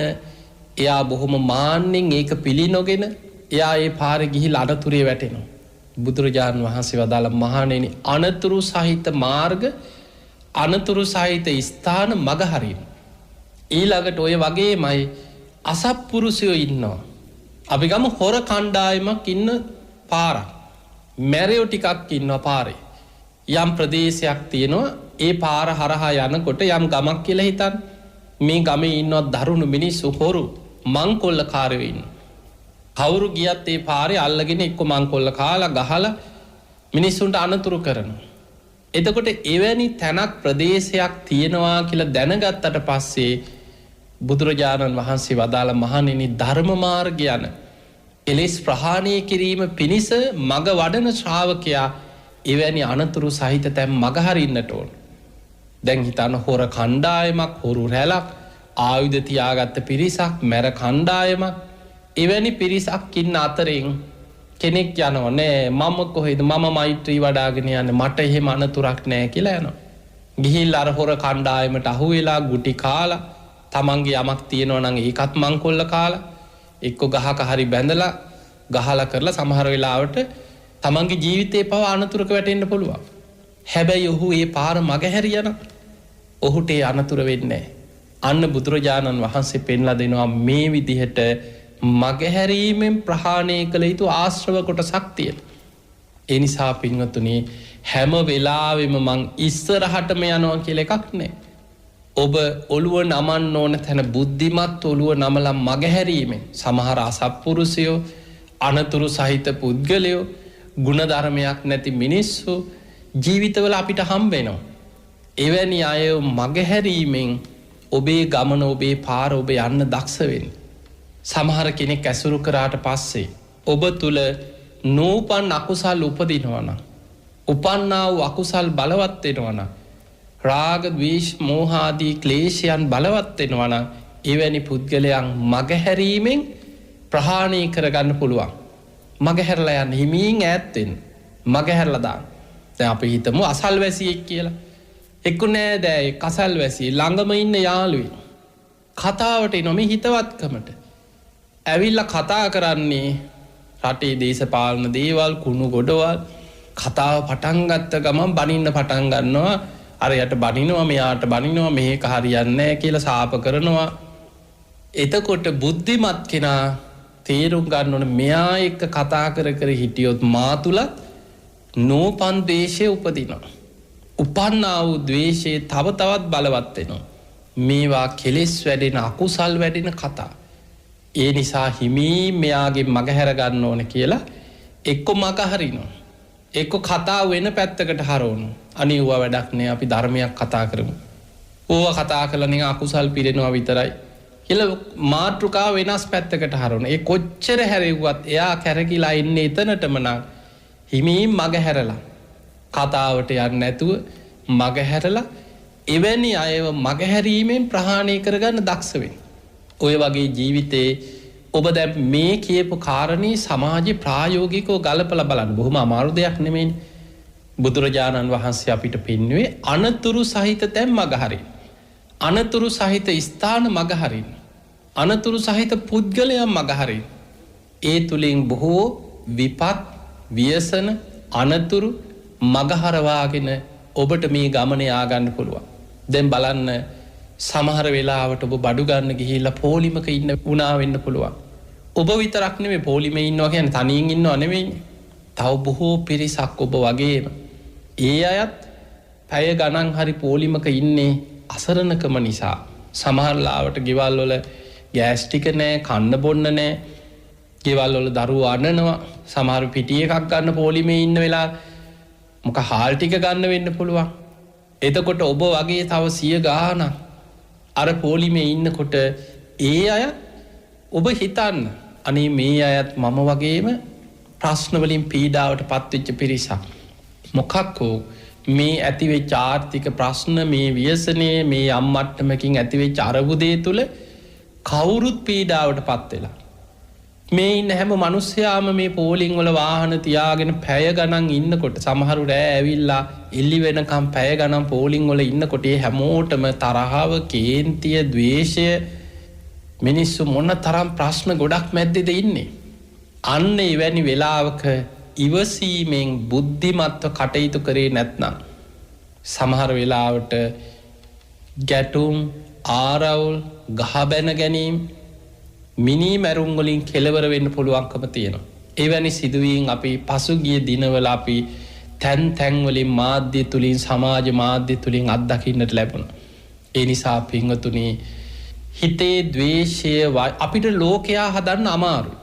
Speaker 3: එයා බොහොම මාන්නෙන් ඒක පිළිනොගෙන එයා ඒ පාරේ ගිහිල්ලා අනතුරේ වැටෙනවා. බුදුරජාණන් වහන්සේ වදාළ මහණෙනි අනතුරු සහිත මාර්ග අනතුරු සහිත ස්ථාන මගහරින්. ඊළඟට ඔය වගේමයි අසත්පුරුෂයෝ ඉන්නවා. අපි ගමු හොර කණ්ඩායමක් ඉන්න පාරක්. මැරයෝ ටිකක් ඉන්නවා පාරේ. යම් ප්‍රදේශයක් තියෙනවා ඒ පාර හරහා යනකොට යම් ගමක් කියලා හිතන්න. මේ ගමේ ඉන්නවා දරුණු මිනිස්සු හොරු මංකොල්ලකාරයෝ ඉන්නවා. කවුරු ගියත් ඒ පාරේ අල්ලගෙන එක්ක මංකොල්ල කාලා ගහලා මිනිස්සුන්ට අනතුරු කරනවා. එතකොට එවැනි තැනක් ප්‍රදේශයක් තියෙනවා කියලා දැනගත්තට පස්සේ බුදුරජාණන් වහන්සේ වදාළ මහණෙනි ධර්ම මාර්ගය යන එලෙස් ප්‍රහාණය කිරීම පිණිස මග වඩන ශ්‍රාවකයා එවැනි අනතුරු සහිත තැන් මගහරින්නට ඕන. දැන් හිතන්න හොර කණ්ඩායමක්, හොරු රැලක්, ආයුධ තියාගත්ත පිරිසක්, මැර කණ්ඩායමක්, එවැනි පිරිසක් ඉන්න අතරින් කෙනෙක් යනවා නෑ මම කොහෙද මම මෛත්‍රී වඩාගෙන යන්නේ මට එහෙම අනතුරක් නෑ කියලා යනවා. ගිහිල් අර හොර කණ්ඩායමට අහු වෙලා ගුටි කාලා තමන්ගේ යමක් තියෙනවා නම් ඒකත් මංකොල්ල කාලා එක්ක ගහක හරි බැඳලා ගහලා කරලා සමහර වෙලාවට තමන්ගේ ජීවිතේ පව අනතුරක වැටෙන්න පුළුවන්. හැබැයි ඔහු ඒ පාර මගහැරියන ඔහුට ඒ අනතුර වෙන්නේ අන්න බුදුරජාණන් වහන්සේ පෙන්ලා දෙනවා මේ විදිහට මගහැරීමෙන් ප්‍රහාණය කළ යුතු ආශ්‍රව කොටසක් තියෙන. ඒ නිසා පින්වතුනි හැම වෙලාවෙම මං ඉස්සරහටම යනවා කියලා එකක් නැහැ. ඔබ ඔළුව නමන්න ඕන තැන බුද්ධිමත් ඔළුව නමලා මගහැරීමෙන් සමහර අසත්පුරුෂයෝ අනතුරු සහිත පුද්ගලයෝ ගුණධර්මයක් නැති මිනිස්සු ජීවිතවල අපිට හම්බ වෙනවා. එවැනි අය මගහැරීමෙන් ඔබේ ගමන ඔබේ පාර ඔබ යන්න දක්ෂ වෙන්නේ. සමහර කෙනෙක් ඇසුරු කරාට පස්සේ ඔබ තුල නූපන් අකුසල් උපදිනවා නම් උපන්නා වූ අකුසල් බලවත් වෙනවා නම් රාග ද්වේෂ මෝහ ආදී ක්ලේශයන් බලවත් වෙනවා නම් එවැනි පුද්ගලයන් මගහැරීමෙන් ප්‍රහාණය කරගන්න පුළුවන්. මගහැරලා යන්න හිමින් ඈත් වෙන්න. මගහැරලා දාන්න. දැන් අපි හිතමු අසල්වැසියෙක් කියලා. එක්ක නෑ දැයි කසල්වැසියෙක් ළඟම ඉන්න යාළුවෙක් කතාවට එනවා මේ හිතවත්කමට. ඇවිල්ලා කතා කරන්නේ රටේ දේශපාලන දේවල් කුණු ගොඩවල් කතාව පටන් ගත්ත ගමන් බනින්න පටන් ගන්නවා. අරයට බනිනවා මෙයාට බනිනවා මේක හරියන්නේ නැහැ කියලා සාප කරනවා. එතකොට බුද්ධිමත් කෙනා තේරුම් ගන්න ඕන මෙයා එක්ක කතා කර කර හිටියොත් මා තුලත් නෝපන් ද්වේෂය උපදිනවා. උපන්නා වූ ද්වේෂය තව තවත් බලවත් වෙනවා. මේවා කෙලෙස් වැඩෙන අකුසල් වැඩෙන කතා. ඒ නිසා හිමී මෙයාගේ මගහැර ගන්න ඕන කියලා එක්ක මග හරිනවා. එක්ක කතා වෙන පැත්තකට හරවනු. අනිවා වැඩක් නෑ අපි ධර්මයක් කතා කරමු. ඕවා කතා කළා නිකන් අකුසල් පිරෙනවා විතරයි කියලා මාතෘකා වෙනස් පැත්තකට හරවන. ඒ කොච්චර හැරෙව්වත් එයා කැරකිලා ඉන්නේ එතනටම නම් හිමීන් මග හැරලා කතාවට යන්නේ නැතුව මග හැරලා එවැනි අයව මග හැරීමෙන් ප්‍රහාණය කරගන්න දක්ෂ වෙන්න. ඔය වගේ ජීවිතේ ඔබ දැන් මේ කියපු කාරණේ සමාජේ ප්‍රායෝගිකව ගලපලා බලන්න බොහොම අමාරු දෙයක් නෙමෙයිනේ. බුදුරජාණන් වහන්සේ අපිට පෙන්වුවේ අනතුරු සහිත තැන් මග හරින්න. අනතුරු සහිත ස්ථාන මග හරින්න. අනතුරු සහිත පුද්ගලයන් මග හරින්න. ඒ තුලින් බොහෝ විපත් ව්‍යසන අනතුරු මග හරවාගෙන ඔබට මේ ගමනේ ආගන්න පුළුවන්. දැන් බලන්න සමහර වෙලාවට ඔබ බඩු ගන්න ගිහිල්ලා පොලිමක ඉන්න වුණා වෙන්න පුළුවන්. ඔබ විතරක් නෙමෙයි පොලිමේ ඉන්නවා කියන්නේ තනියෙන් ඉන්නව නෙමෙයිනේ. තව බොහෝ පිරිසක් ඔබ වගේම ඒ අයත් පැය ගණන් හරි පොලිමක ඉන්නේ අසරණකම නිසා. සමහර ලාවට ගෙවල් වල ගෑස් ටික නැහැ, කන්න බොන්න නැහැ. ගෙවල් වල දරුවෝ අඬනවා. සමහර පිටි එකක් ගන්න පොලිමේ ඉන්න වෙලාව මොක හාල් ටික ගන්න වෙන්න පුළුවන්. එතකොට ඔබ වගේ තව 100 ගාණක් අර පොලිමේ ඉන්නකොට ඒ අය ඔබ හිතන්න අනේ මේ අයත් මම වගේම ප්‍රශ්න වලින් පීඩාවට පත්වෙච්ච පිරිසක්. මොකක්කෝ මේ ඇතිවෙච්ච ආර්ථික ප්‍රශ්න මේ ව්‍යසනයේ මේ අම්මට්ටමකින් ඇතිවෙච්ච අරබුදේ තුල කවුරුත් පීඩාවට පත් වෙලා. මේ ඉන්න හැම මිනිස්සයාම මේ පෝලිං වල වාහන තියාගෙන පැය ගණන් ඉන්නකොට සමහරු රෑ ඇවිල්ලා එළි වෙනකම් පැය ගණන් පෝලිං වල ඉන්නකොට ඒ හැමෝටම තරහව, කේන්තිය, ද්වේෂය මිනිස්සු මොන තරම් ප්‍රශ්න ගොඩක් මැද්දේද ඉන්නේ. අන්න එවැනි වෙලාවක ඉවසීමෙන් බුද්ධිමත්ව කටයුතු කරේ නැත්නම් සමහර වෙලාවට ගැටුම්, ආරවුල්, ගහබැන ගැනීම, මිනි මැරුම් වලින් කෙලවර වෙන්න පුළුවන්කම තියෙනවා. එවැනි සිදුවීම් අපි පසුගිය දිනවල අපි තැන් වලින් මාධ්‍ය තුලින්, සමාජ මාධ්‍ය තුලින් අත්දකින්නට ලැබුණා. ඒ නිසා පින්වතුනි හිතේ ද්වේෂය අපිට ලෝකයා හදන්න අමාරුයි.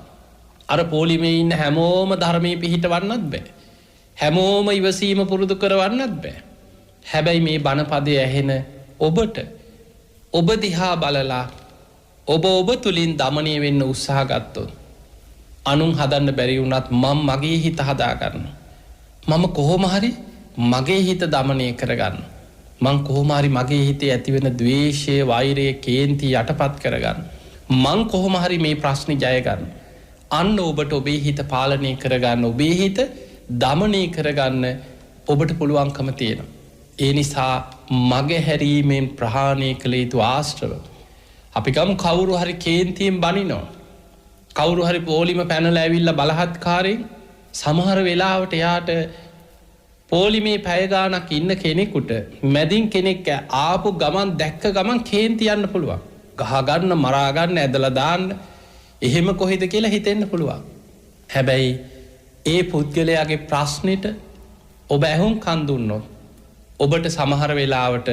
Speaker 3: අර පොලිමේ ඉන්න හැමෝම ධර්මයේ පිහිටවන්නත් බෑ. හැමෝම ඉවසීම පුරුදු කරවන්නත් බෑ. හැබැයි මේ බණපදයේ ඇහෙන ඔබට ඔබ දිහා බලලා ඔබ තුලින් দমনය වෙන්න උත්සාහ ගත්තොත් අනුන් හදන්න බැරි වුණත් මම මගේ හිත හදා ගන්න. මම කොහොම හරි මගේ හිත দমনය කරගන්න. මං කොහොම හරි මගේ හිතේ ඇතිවෙන ද්වේෂය, වෛරය, කේන්ති යටපත් කරගන්න. මං කොහොම හරි මේ ප්‍රශ්නේ ජය ගන්න. අන්න ඔබට ඔබේ හිත පාලනය කරගන්න, ඔබේ හිත দমনය කරගන්න ඔබට පුළුවන්කම තියෙනවා. ඒ නිසා මගේ හැරීමෙන් ප්‍රහාණය කළ යුතු ආශ්‍රව. අපි ගම් කවුරු හරි කේන්තියෙන් බනිනවා. කවුරු හරි පෝලිම පැනලා ඇවිල්ලා බලහත්කාරයෙන් සමහර වෙලාවට එයාට පෝලිමේ පැය ගාණක් ඉන්න කෙනෙකුට මැදින් කෙනෙක් ආපු ගමන් දැක්ක ගමන් කේන්ති යන්න පුළුවන්. ගහගන්න මරා ගන්න ඇදලා දාන්න එහෙම කොහෙද කියලා හිතෙන්න පුළුවන්. හැබැයි ඒ පුද්ගලයාගේ ප්‍රශ්නෙට ඔබ ඇහුම්කන් දුන්නොත් ඔබට සමහර වෙලාවට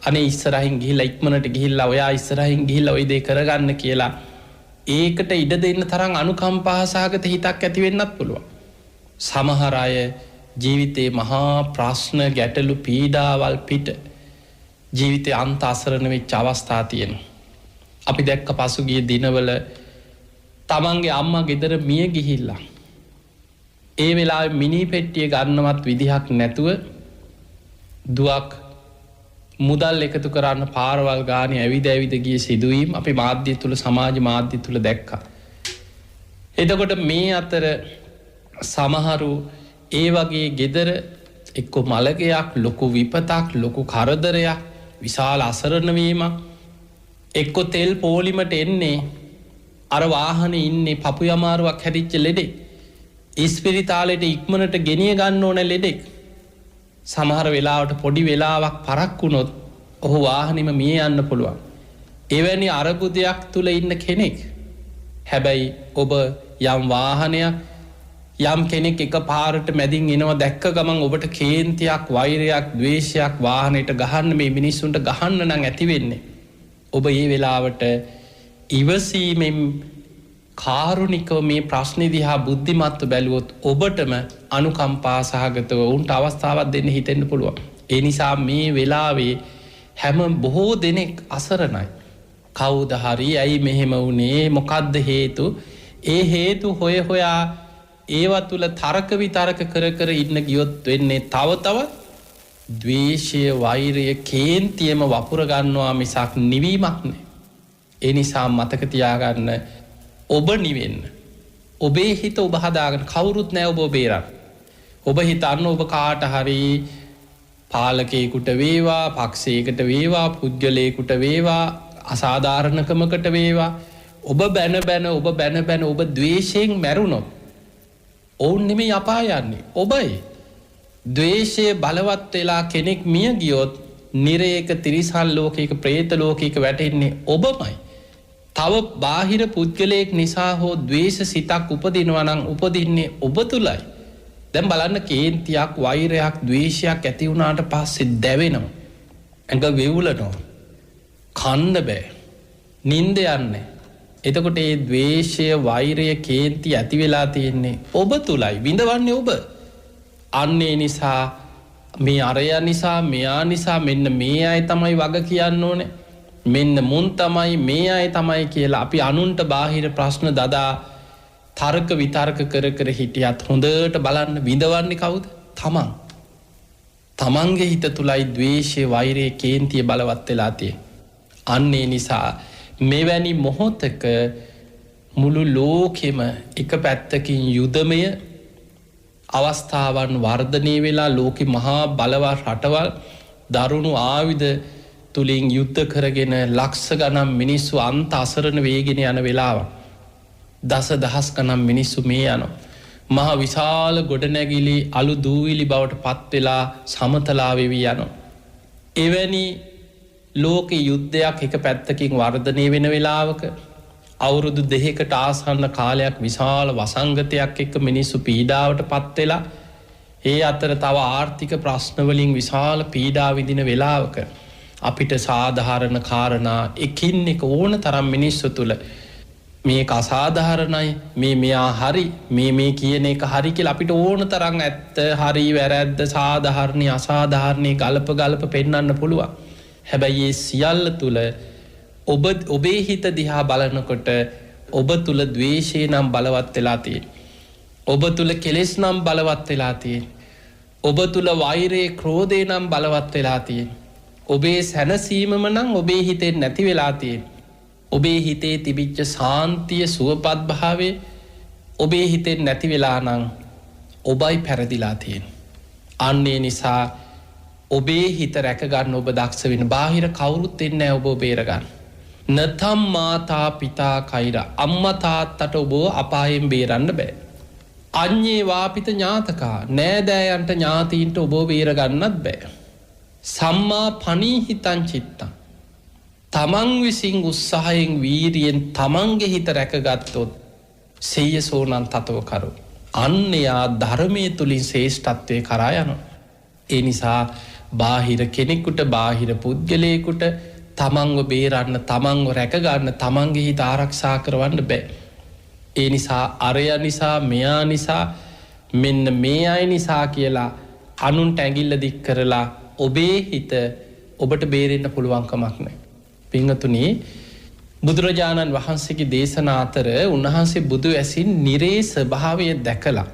Speaker 3: අනේ ඉස්සරහින් ගිහිල්ලා ඉක්මනට ගිහිල්ලා ඔයා ඉස්සරහින් ගිහිල්ලා ওই දේ කරගන්න කියලා ඒකට ඉඩ දෙන්න තරම් අනුකම්පා සහගත හිතක් ඇති වෙන්නත් පුළුවන්. සමහර අය ජීවිතේ මහා ප්‍රශ්න ගැටලු පීඩාවල් පිට ජීවිතේ අන්ත අසරණ වෙච්ච අවස්ථා තියෙනවා. අපි දැක්ක පසුගිය දිනවල තමන්ගේ අම්මා ගෙදර මිය ගිහිල්ලා ඒ වෙලාවේ මිනි පෙට්ටිය ගන්නවත් විදිහක් නැතුව දුවක් මුදල් එකතු කරන්න පාරවල් ගානේ ඇවිද ගිය සිදුවීම් අපි මාධ්‍ය තුල සමාජ මාධ්‍ය තුල දැක්කා. එතකොට මේ අතර සමහරු ඒ වගේ ගෙදර එක්ක මලකයක් ලොකු විපතක් ලොකු කරදරයක් විශාල අසරණ වීමක් එක්ක තෙල් පෝලිමට එන්නේ අර වාහනේ ඉන්නේ පපු යමාරුවක් හැදිච්ච ලෙඩෙක් ඉස්පිරිතාලෙට ඉක්මනට ගෙනිය ගන්න ඕන ලෙඩෙක් සමහර වෙලාවට පොඩි වෙලාවක් පරක් වුණොත් ඔහු වාහනෙම මිය යන්න පුළුවන්. එවැනි අරබුදයක් තුල ඉන්න කෙනෙක් හැබැයි ඔබ යම් වාහනයක් යම් කෙනෙක් එක පාරට මැදින් එනවා දැක්ක ගමන් ඔබට කේන්තියක් වෛරයක් ද්වේෂයක් වාහනයට ගහන්න මේ මිනිස්සුන්ට ගහන්න නම් ඇති වෙන්නේ. ඔබ මේ වෙලාවට ඉවසීමෙන් කාරුණිකව මේ ප්‍රශ්නේ දිහා බුද්ධිමත්ව බැලුවොත් ඔබටම අනුකම්පා සහගතව උන්ට අවස්ථාවක් දෙන්න හිතෙන්න පුළුවන්. ඒ නිසා මේ වෙලාවේ හැම බොහෝ දෙනෙක් අසරණයි. කවුද හරි ඇයි මෙහෙම වුනේ මොකද්ද හේතු? ඒ හේතු හොයා ඒවා තුල තර්ක විතර්ක කර ඉන්න ගියොත් වෙන්නේ තව තවත් ද්වේෂය වෛරය කේන්තියම වපුර ගන්නවා මිසක් නිවීමක් නෑ. ඒ නිසා මතක තියාගන්න ඔබ නිවෙන්න. ඔබේ හිත ඔබ හදාගන්න කවුරුත් නෑ ඔබ බේරන්න. ඔබ හිතන්න ඔබ කාට හරි පාලකයෙකුට වේවා පක්ෂයකට වේවා පුද්ගලයෙකුට වේවා අසාධාරණකමකට වේවා ඔබ බැන ඔබ ද්වේෂයෙන් මැරුණොත් ඔවුන් නෙමෙයි අපාය යන්නේ ඔබයි. ද්වේෂය බලවත් වෙලා කෙනෙක් මිය ගියොත් නිරේක තිරිසන් ලෝකයක പ്രേත ලෝකයක වැටෙන්නේ ඔබමයි. තව බාහිර පුද්ගලයෙක් නිසා හෝ ද්වේෂ සිතක් උපදිනවා නම් උපදින්නේ ඔබ තුලයි. දැන් බලන්න කේන්තියක් වෛරයක් ද්වේෂයක් ඇති වුණාට පස්සේ දැවෙනවා. ඇඟ වෙවුලනවා. කන්න බෑ. නිින්ද යන්නේ. එතකොට මේ ද්වේෂය වෛරය කේන්ති ඇති වෙලා තියෙන්නේ ඔබ තුලයි. විඳවන්නේ ඔබ. අන්නේ නිසා මේ අරයා නිසා මෙයා නිසා මෙන්න මේ අය තමයි වග කියන්න ඕනේ. මෙන්න මුන් තමයි මේ අය තමයි කියලා අපි අනුන්ට බාහිර ප්‍රශ්න දදා තර්ක විතර්ක කර හිටියත් හොඳට බලන්න විඳවන්නේ කවුද? තමන්ගේ හිත තුලයි ද්වේෂය වෛරය කේන්තිය බලවත් වෙලා තියෙන්නේ. අන්නේ නිසා මෙවැනි මොහොතක මුළු ලෝකෙම එක පැත්තකින් යුදමය අවස්ථාවන් වර්ධනය වෙලා ලෝකෙ මහා බලවත් රටවල් දරුණු ආයුධ තුලින් යුද්ධ කරගෙන ලක්ෂ ගණන් මිනිස්සු අන්ත අසරණ වේගෙන යන වෙලාව. දසදහස් ගණන් මිනිස්සු මේ යනවා. මහා විශාල ගොඩනැගිලි අලු දූවිලි බවට පත් වෙලා සමතලා වෙවි යනවා. එවැනි ලෝක යුද්ධයක් එක පැත්තකින් වර්ධනය වෙන වෙලාවක අවුරුදු 2කට ආසන්න කාලයක් විශාල වසංගතයක් එක්ක මිනිස්සු පීඩාවට පත් වෙලා ඒ අතර තව ආර්ථික ප්‍රශ්න වලින් විශාල පීඩා විඳින වෙලාවක අපිට සාධාරණ කාරණා එකින් එක ඕන තරම් මිනිස්සු තුල මේක අසාධාරණයි මෙයා හරි මේ කියන එක හරි කියලා අපිට ඕන තරම් ඇත්ත හරි වැරද්ද සාධාරණී අසාධාරණී ගලප පෙන්වන්න පුළුවන්. හැබැයි මේ සියල්ල තුල ඔබේ හිත දිහා බලනකොට ඔබ තුල ද්වේෂය නම් බලවත් වෙලා තියෙනවා. ඔබ තුල කෙලෙස් නම් බලවත් වෙලා තියෙනවා. ඔබ තුල වෛරය ක්‍රෝධය නම් බලවත් වෙලා තියෙනවා. ඔබේ සැනසීමම නම් ඔබේ හිතේ නැති වෙලා තියෙනවා. ඔබේ හිතේ තිබිච්ච සාන්තිය සුවපත් භාවය ඔබේ හිතේ නැති වෙලා නම් ඔබයි පෙරදිලා තියෙනවා. අන්නේ නිසා ඔබේ හිත රැක ගන්න ඔබ දක්ෂ වෙන. බාහිර කවුරුත් දෙන්නේ නැහැ ඔබ බේර ගන්න. නතම් මාතා පිතා කෛර අම්මා තාත්තට ඔබ අපායෙන් බේරන්න බෑ. අඤ්ඤේ වාපිත ඥාතකා නෑදෑයන්ට ඥාතීන්ට ඔබ බේර ගන්නත් බෑ. සම්මා පනීහිතං චිත්තං තමන් විසින් උත්සාහයෙන් වීරියෙන් තමන්ගේ හිත රැකගත්තොත් සෙය්‍ය සෝනන් තතව කරු. අන්න යා ධර්මය තුළින් ශ්‍රේෂ්ඨත්වය කරා යනවා. ඒ නිසා බාහිර කෙනෙකුට බාහිර පුද්ගලයෙකුට තමන්ව බේරන්න තමන්ව රැකගන්න තමන්ගේ හිත ආරක්ෂා කරවන්න බෑ. ඒ නිසා අරය නිසා මෙයා නිසා මෙන්න මේ අය නිසා කියලා අනුන්ට ඇඟිල්ල දික් කරලා ඔබේ හිත ඔබට බේරෙන්න පුළුවන්කමක් නෑ. පිංහතුනි බුදුරජාණන් වහන්සේගේ දේශනා අතර උන්වහන්සේ බුදු ඇසින් නිරේ ස්වභාවය දැකලා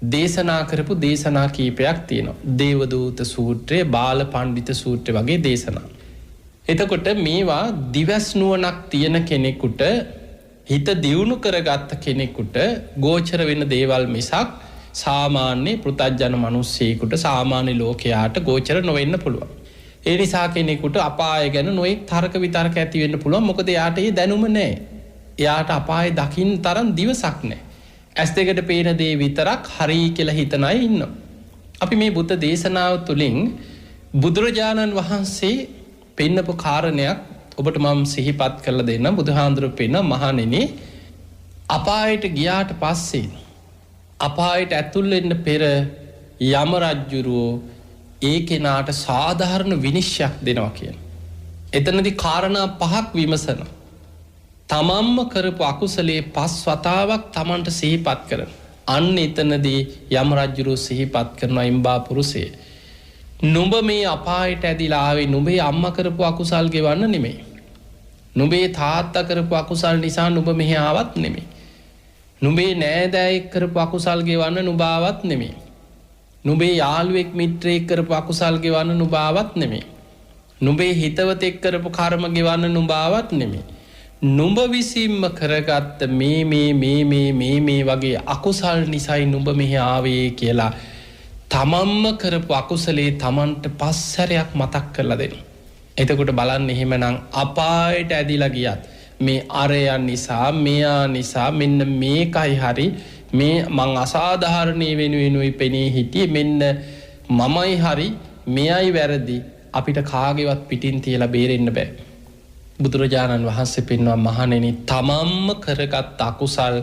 Speaker 3: දේශනා කරපු දේශනා කීපයක් තියෙනවා. දේවදූත සූත්‍රය බාල පණ්ඩිත සූත්‍රය වගේ දේශනා. එතකොට මේවා දිවස් නුවණක් තියෙන කෙනෙකුට හිත දියුණු කරගත්ත කෙනෙකුට ගෝචර වෙන දේවල් මිසක් සාමාන්‍ය පෘථග්ජන මිනිස්සෙකුට සාමාන්‍ය ලෝකයාට ගෝචර නොවෙන්න පුළුවන්. ඒ නිසා කෙනෙකුට අපාය ගැන නොයෙක් තර්ක විතර්ක ඇති වෙන්න පුළුවන්. මොකද එයාට ඒ දැනුම නැහැ. එයාට අපාය දකින්න තරම් දිවසක් නැහැ. ඇස් දෙකට පේන දේ විතරක් හරි කියලා හිතන අය ඉන්නවා. අපි මේ බුද්ධ දේශනාව තුළින් බුදුරජාණන් වහන්සේ පෙන්නපු කාරණයක් ඔබට මම සිහිපත් කරලා දෙන්න. බුදුහාඳුරු පෙන්න මහණෙනි අපායට ගියාට පස්සේ අපායට ඇතුල් වෙන්න පෙර යම රජුරෝ ඒ කෙනාට සාධාරණ විනිශ්චයක් දෙනවා කියන. එතනදි කාරණා පහක් විමසන. තමන්ම කරපු අකුසලේ 5 වතාවක් තමන්ට සිහිපත් කරන. අන්න එතනදී යම රජුරෝ සිහිපත් කරනවා ඉම්බා පුරුෂය. නුඹ මේ අපායට ඇදිලා ආවේ නුඹේ අම්මා කරපු අකුසල් ගෙවන්න නෙමෙයි. නුඹේ තාත්තා කරපු අකුසල් නිසා නුඹ මෙහි ආවත් නෙමෙයි. නුඹේ නෑදෑයෙක් කරපු අකුසල් ගෙවන්න නුඹ ආවත් නෙමෙයි. නුඹේ යාළුවෙක් මිත්‍රයෙක් කරපු අකුසල් ගෙවන්න නුඹ ආවත් නෙමෙයි. නුඹේ හිතවතෙක් කරපු කර්ම ගෙවන්න නුඹ ආවත් නෙමෙයි. නුඹ විසින්ම කරගත්ත මේ වගේ අකුසල් නිසායි නුඹ මෙහි ආවේ කියලා තමන්ම කරපු අකුසලේ තමන්ට 5 සැරයක් මතක් කරලා දෙන්න. එතකොට බලන්න එහෙමනම් අපායට ඇදිලා ගියත් මේ අරයන් නිසා මෙයා නිසා මෙන්න මේකයි හරි මේ මං අසාධාරණී වෙනුවෙනුයි පෙනී හිටියේ මෙන්න මමයි හරි මෙයයි වැරදි අපිට කාගේවත් පිටින් තියලා බේරෙන්න බෑ. බුදුරජාණන් වහන්සේ පෙන්වනවා මහණෙනි තමන්ම කරගත් අකුසල්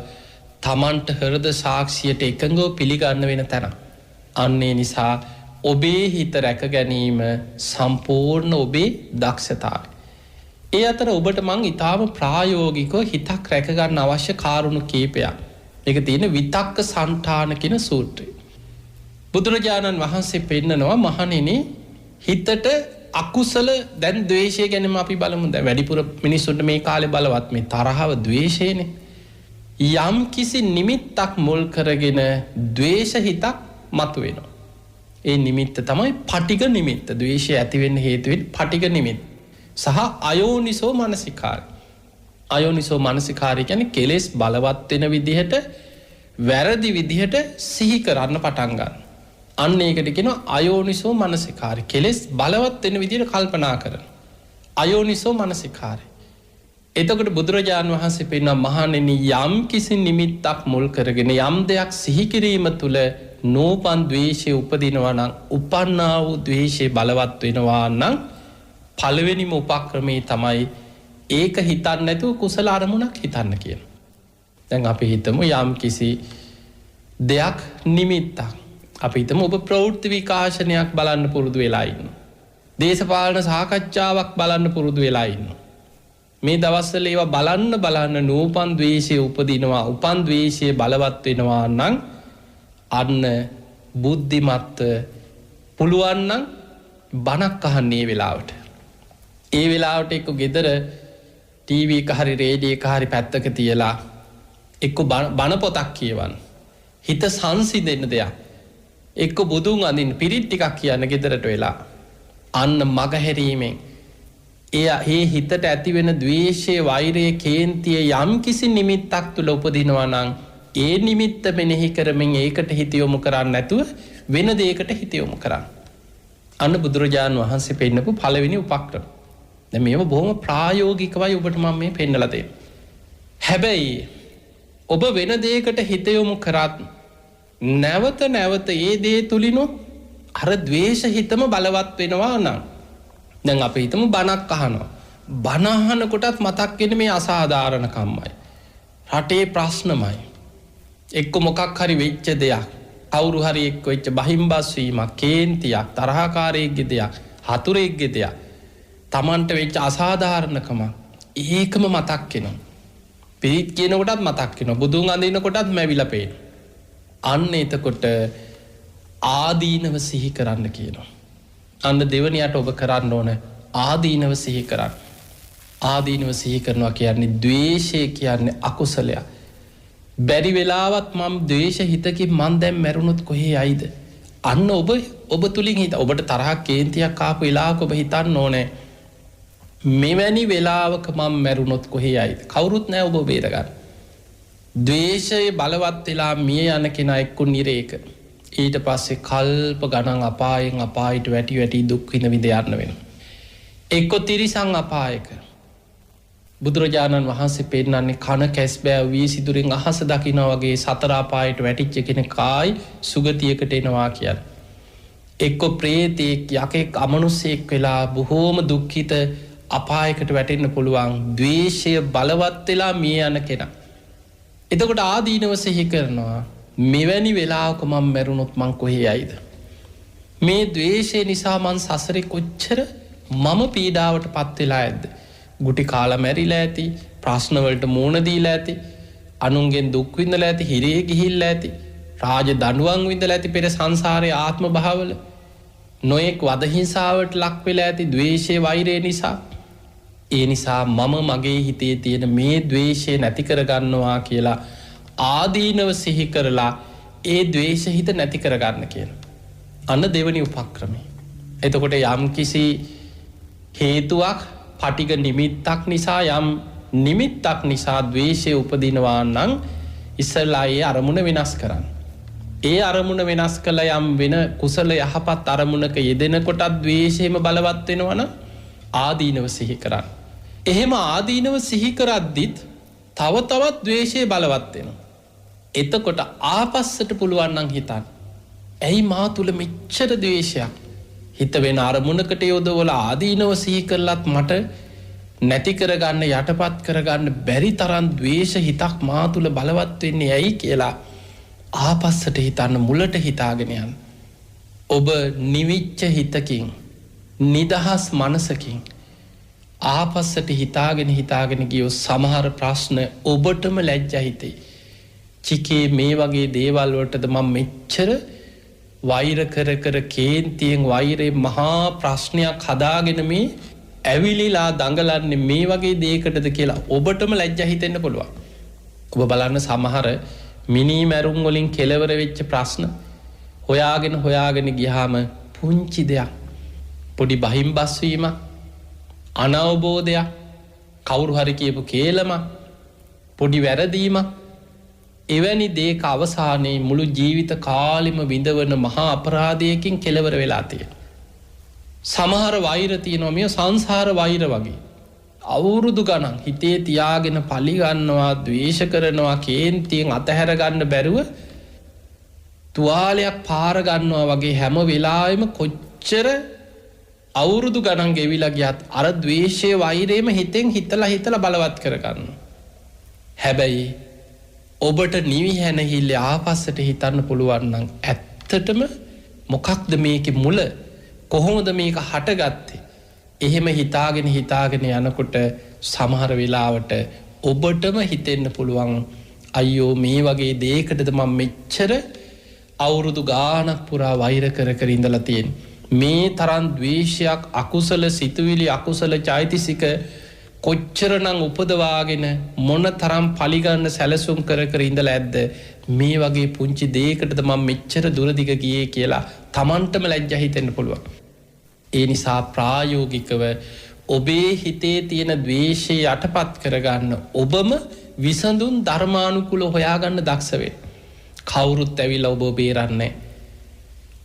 Speaker 3: තමන්ට හෘද සාක්ෂියට එකඟව පිළිගන්න වෙන තැන. අන්නේ නිසා ඔබේ හිත රැක ගැනීම සම්පූර්ණ ඔබේ දක්ෂතාවය. ඒ අතර ඔබට මං ඉතාම ප්‍රායෝගිකව හිතක් රැක ගන්න අවශ්‍ය කාරුණු කීපයක්. ඒක තියෙන විතක්ක සන්තාන කියන සූත්‍රය. බුදුරජාණන් වහන්සේ පෙන්නනවා මහණෙනි හිතට අකුසල දැන් ද්වේෂය ගැනම අපි බලමු. දැන් වැඩිපුර මිනිස්සුන්ට මේ කාලේ බලවත් මේ තරහව ද්වේෂයනේ. යම් කිසි නිමිත්තක් මුල් කරගෙන ද්වේෂ හිතක් මතුවෙනවා. ඒ නිමිත්ත තමයි පටිඝ නිමිත්ත. ද්වේෂය ඇති වෙන්න හේතු වෙන්නේ පටිඝ නිමිත්ත. සහ අයෝනිසෝ මනසිකාරය. අයෝනිසෝ මනසිකාරය කියන්නේ කෙලෙස් බලවත් වෙන විදිහට වැරදි විදිහට සිහි කරන්න පටන් ගන්න. අන්න ඒකට කියනවා අයෝනිසෝ මනසිකාරය. කෙලෙස් බලවත් වෙන විදිහට කල්පනා කරන. අයෝනිසෝ මනසිකාරය. එතකොට බුදුරජාණන් වහන්සේ පෙන්වන මහණෙනි යම් කිසි නිමිත්තක් මුල් කරගෙන යම් දෙයක් සිහි කිරීම තුළ නෝපන් ද්වේෂය උපදිනවා නම් උපන්නා වූ ද්වේෂය බලවත් වෙනවා නම් පළවෙනිම උපක්‍රමයේ තමයි ඒක හිතන්න නැතුව කුසල අරමුණක් හිතන්න කියන. දැන් අපි හිතමු යම් කිසි දෙයක් නිමිත්තක්. අපි හිතමු ඔබ ප්‍රවෘත්ති විකාශනයක් බලන්න පුරුදු වෙලා ඉන්නවා. දේශපාලන සාකච්ඡාවක් බලන්න පුරුදු වෙලා ඉන්නවා. මේ දවස්වල ඒවා බලන්න නූපන් ද්වේෂය උපදිනවා. උපන් ද්වේෂය බලවත් වෙනවා නම් අන්න බුද්ධිමත් පුළුවන් නම් බණක් අහන්නේ වෙලාවට. ඒ වෙලාවට එක්ක ගෙදර ටීවී එක හරි රේඩියෝ එක හරි පැත්තක තියලා එක්ක බණ පොතක් කියවන්න. හිත සංසිඳෙන්න දෙයක්. එක්ක බුදුන් අඳින්න පිරිත් ටිකක් කියන්න ගෙදරට වෙලා. අන්න මගහැරීමෙන් ඒ හිතට ඇති වෙන ද්වේෂයේ වෛරයේ කේන්තිය යම් කිසි නිමිත්තක් තුල උපදිනවා නම් ඒ නිමිත්ත මෙනෙහි කරමින් ඒකට හිත යොමු කරන්නේ නැතුව වෙන දෙයකට හිත යොමු කරන්න. අන්න බුදුරජාණන් වහන්සේ පෙන්නපු පළවෙනි උපක්‍රම. දැන් මේව බොහොම ප්‍රායෝගිකවයි ඔබට මම මේ පෙන්නලා දෙන්නේ. හැබැයි ඔබ වෙන දෙයකට හිත යොමු කරත් නැවත නැවත ඒ දේ තුලිනොත් අර ද්වේෂ හිතම බලවත් වෙනවා නම් දැන් අපි හිතමු බණක් අහනවා. බණ අහනකොටත් මතක් වෙන්නේ මේ අසාධාරණකම්මයි. රටේ ප්‍රශ්නමයි. එක්ක මොකක් හරි වෙච්ච දෙයක්. කවුරු හරි එක්ක වෙච්ච බහිම්බස් වීමක්, කේන්තියක්, තරහකාරයෙක්ගේ දෙයක්, හතුරෙක්ගේ දෙයක්, Tamanට වෙච්ච අසාධාරණකම ඒකම මතක් වෙනවා. පිරිත් කියනකොටත් මතක් වෙනවා. බුදුන් අඳිනකොටත් මැවිලා පේනවා. අන්න එතකොට ආදීනව සිහි කරන්න කියනවා. අන්න දෙවනියට ඔබ කරන්න ඕන ආදීනව සිහි කරන්න. ආදීනව සිහි කරනවා කියන්නේ ද්වේෂය කියන්නේ අකුසලයක්. බැරි වෙලාවත් මම ද්වේෂ හිතකින් මන් දැන් මැරුණොත් කොහේ යයිද? අන්න ඔබ තුලින් හිත ඔබට තරහක් කේන්තියක් ආපු වෙලාවක ඔබ හිතන්න ඕනේ මෙවැනි වෙලාවක මම මැරුණොත් කොහේ යයිද? කවුරුත් නැහැ ඔබ බේරගන්න. ද්වේෂයේ බලවත් වෙලා මිය යන කෙනා එක්ක නිරේක. ඊට පස්සේ කල්ප ගණන් අපායෙන් අපායට වැටි වැටි දුක් විඳ විඳ යන්න වෙනවා. එක්ක තිරිසන් අපායක. බුදුරජාණන් වහන්සේ පෙන්නන්නේ කන කැස් බෑ වී සිදුරින් අහස දකිනා වගේ සතර අපායට වැටිච්ච කෙනෙක්යි සුගතියකට එනවා කියන්නේ. එක්ක ප්‍රේතෙක් යකෙක් අමනුස්සයෙක් වෙලා බොහෝම දුක්ඛිත අපායකට වැටෙන්න පුළුවන් ද්වේෂය බලවත් වෙලා මිය යන කෙනා. එතකොට ආදීනව සිහි කරනවා මෙවැනි වෙලාවක මම මැරුණොත් මං කොහේ යයිද? මේ ද්වේෂය නිසා මං සසරේ කොච්චර මම පීඩාවට පත් වෙලා ඇද්ද? ගුටි කාලා මැරිලා ඇති, ප්‍රශ්න වලට මුහුණ දීලා ඇති, අනුන්ගෙන් දුක් විඳලා ඇති, හිරේ ගිහිල්ලා ඇති, රාජ දඬුවම් විඳලා ඇති පෙර සංසාරයේ ආත්ම භාවවල නොයෙක් වද හිංසාවට ලක් වෙලා ඇති ද්වේෂයේ වෛරය නිසා. ඒ නිසා මම මගේ හිතේ තියෙන මේ ද්වේෂය නැති කර ගන්නවා කියලා ආදීනව සිහි කරලා ඒ ද්වේෂ හිත නැති කර ගන්න කියලා. අන්න දෙවනි උපක්‍රමය. එතකොට යම් කිසි හේතුවක් පටිග නිමිත්තක් නිසා යම් නිමිත්තක් නිසා ද්වේෂය උපදිනවා නම් ඉස්සෙල්ලා ඒ අරමුණ වෙනස් කරන්න. ඒ අරමුණ වෙනස් කළා යම් වෙන කුසල යහපත් අරමුණක යෙදෙනකොටත් ද්වේෂයම බලවත් වෙනවා නම් ආදීනව සිහි කරන්න. එහෙම ආදීනව සිහි කරද්දිත් තව තවත් ද්වේෂය බලවත් වෙනවා. එතකොට ආපස්සට පුළුවන් නම් හිතන්න. ඇයි මා තුල මෙච්චර ද්වේෂයක්? හිත වෙන අරමුණකට යොදවලා ආදීනව සිහි කරලත් මට නැති කරගන්න යටපත් කරගන්න බැරි තරම් ද්වේෂ හිතක් මා තුල බලවත් වෙන්නේ ඇයි කියලා ආපස්සට හිතන්න, මුලට හිතාගෙන යන්න. ඔබ නිවිච්ච හිතකින්, නිදහස් මනසකින් ආපස්සට හිතාගෙන ගියොත් සමහර ප්‍රශ්න ඔබටම ලැජ්ජා හිතේ. චිකේ මේ වගේ දේවල් වලටද මම මෙච්චර වෛර කර කේන්තියෙන් වෛරේ මහා ප්‍රශ්නයක් හදාගෙන මේ ඇවිලිලා දඟලන්නේ මේ වගේ දෙයකටද කියලා ඔබටම ලැජ්ජා හිතෙන්න පුළුවන්. ඔබ බලන්න සමහර මිනි මැරුම් වලින් කෙලවර වෙච්ච ප්‍රශ්න හොයාගෙන ගියාම පුංචි දෙයක්, පොඩි බහිම්බස් වීමක්, අනවබෝධයක්, කවුරු හරි කියපු කේලමක්, පොඩි වැරදීමක්, එවැනි දේක අවසානයේ මුළු ජීවිත කාලෙම විඳවන මහා අපරාධයකින් කෙලවර වෙලා තියෙනවා. සමහර වෛර තියෙනවා මේ සංසාර වෛර වගේ. අවුරුදු ගණන් හිතේ තියාගෙන පලි ගන්නවා, ද්වේෂ කරනවා, කේන්තියෙන් අතහැර ගන්න බැරුව තුවාලයක් පාර ගන්නවා වගේ හැම වෙලාවෙම කොච්චර අවුරුදු ගණන් ගෙවිලා ගියත් අර ද්වේෂයේ වෛරයම හිතෙන් හිතලා බලවත් කර ගන්නවා. හැබැයි ඔබට නිවිහැනහිල්ල ආපස්සට හිතන්න පුළුවන් නම් ඇත්තටම මොකක්ද මේකේ මුල? කොහොමද මේක හටගත්තේ? එහෙම හිතාගෙන යනකොට සමහර වෙලාවට ඔබටම හිතෙන්න පුළුවන් අයියෝ මේ වගේ දෙයකටද මම මෙච්චර අවුරුදු ගාණක් පුරා වෛර කර ඉඳලා තියෙන්නේ. මේ තරම් ද්වේෂයක්, අකුසල සිතුවිලි, අකුසල චෛතසික කොච්චරනම් උපදවාගෙන මොන තරම් පලිගන්න සැලසුම් කර ඉඳලා ඇද්ද? මේ වගේ පුංචි දෙයකටද මම මෙච්චර දුරදිග ගියේ කියලා Tamanටම ලැජ්ජා හිතෙන්න පුළුවන්. ඒ නිසා ප්‍රායෝගිකව ඔබේ හිතේ තියෙන ද්වේෂය යටපත් කරගන්න ඔබම විසඳුම් ධර්මානුකූලව හොයාගන්න දක්ෂ වෙන්න. කවුරුත් ඇවිල්ලා ඔබ බේරන්නේ.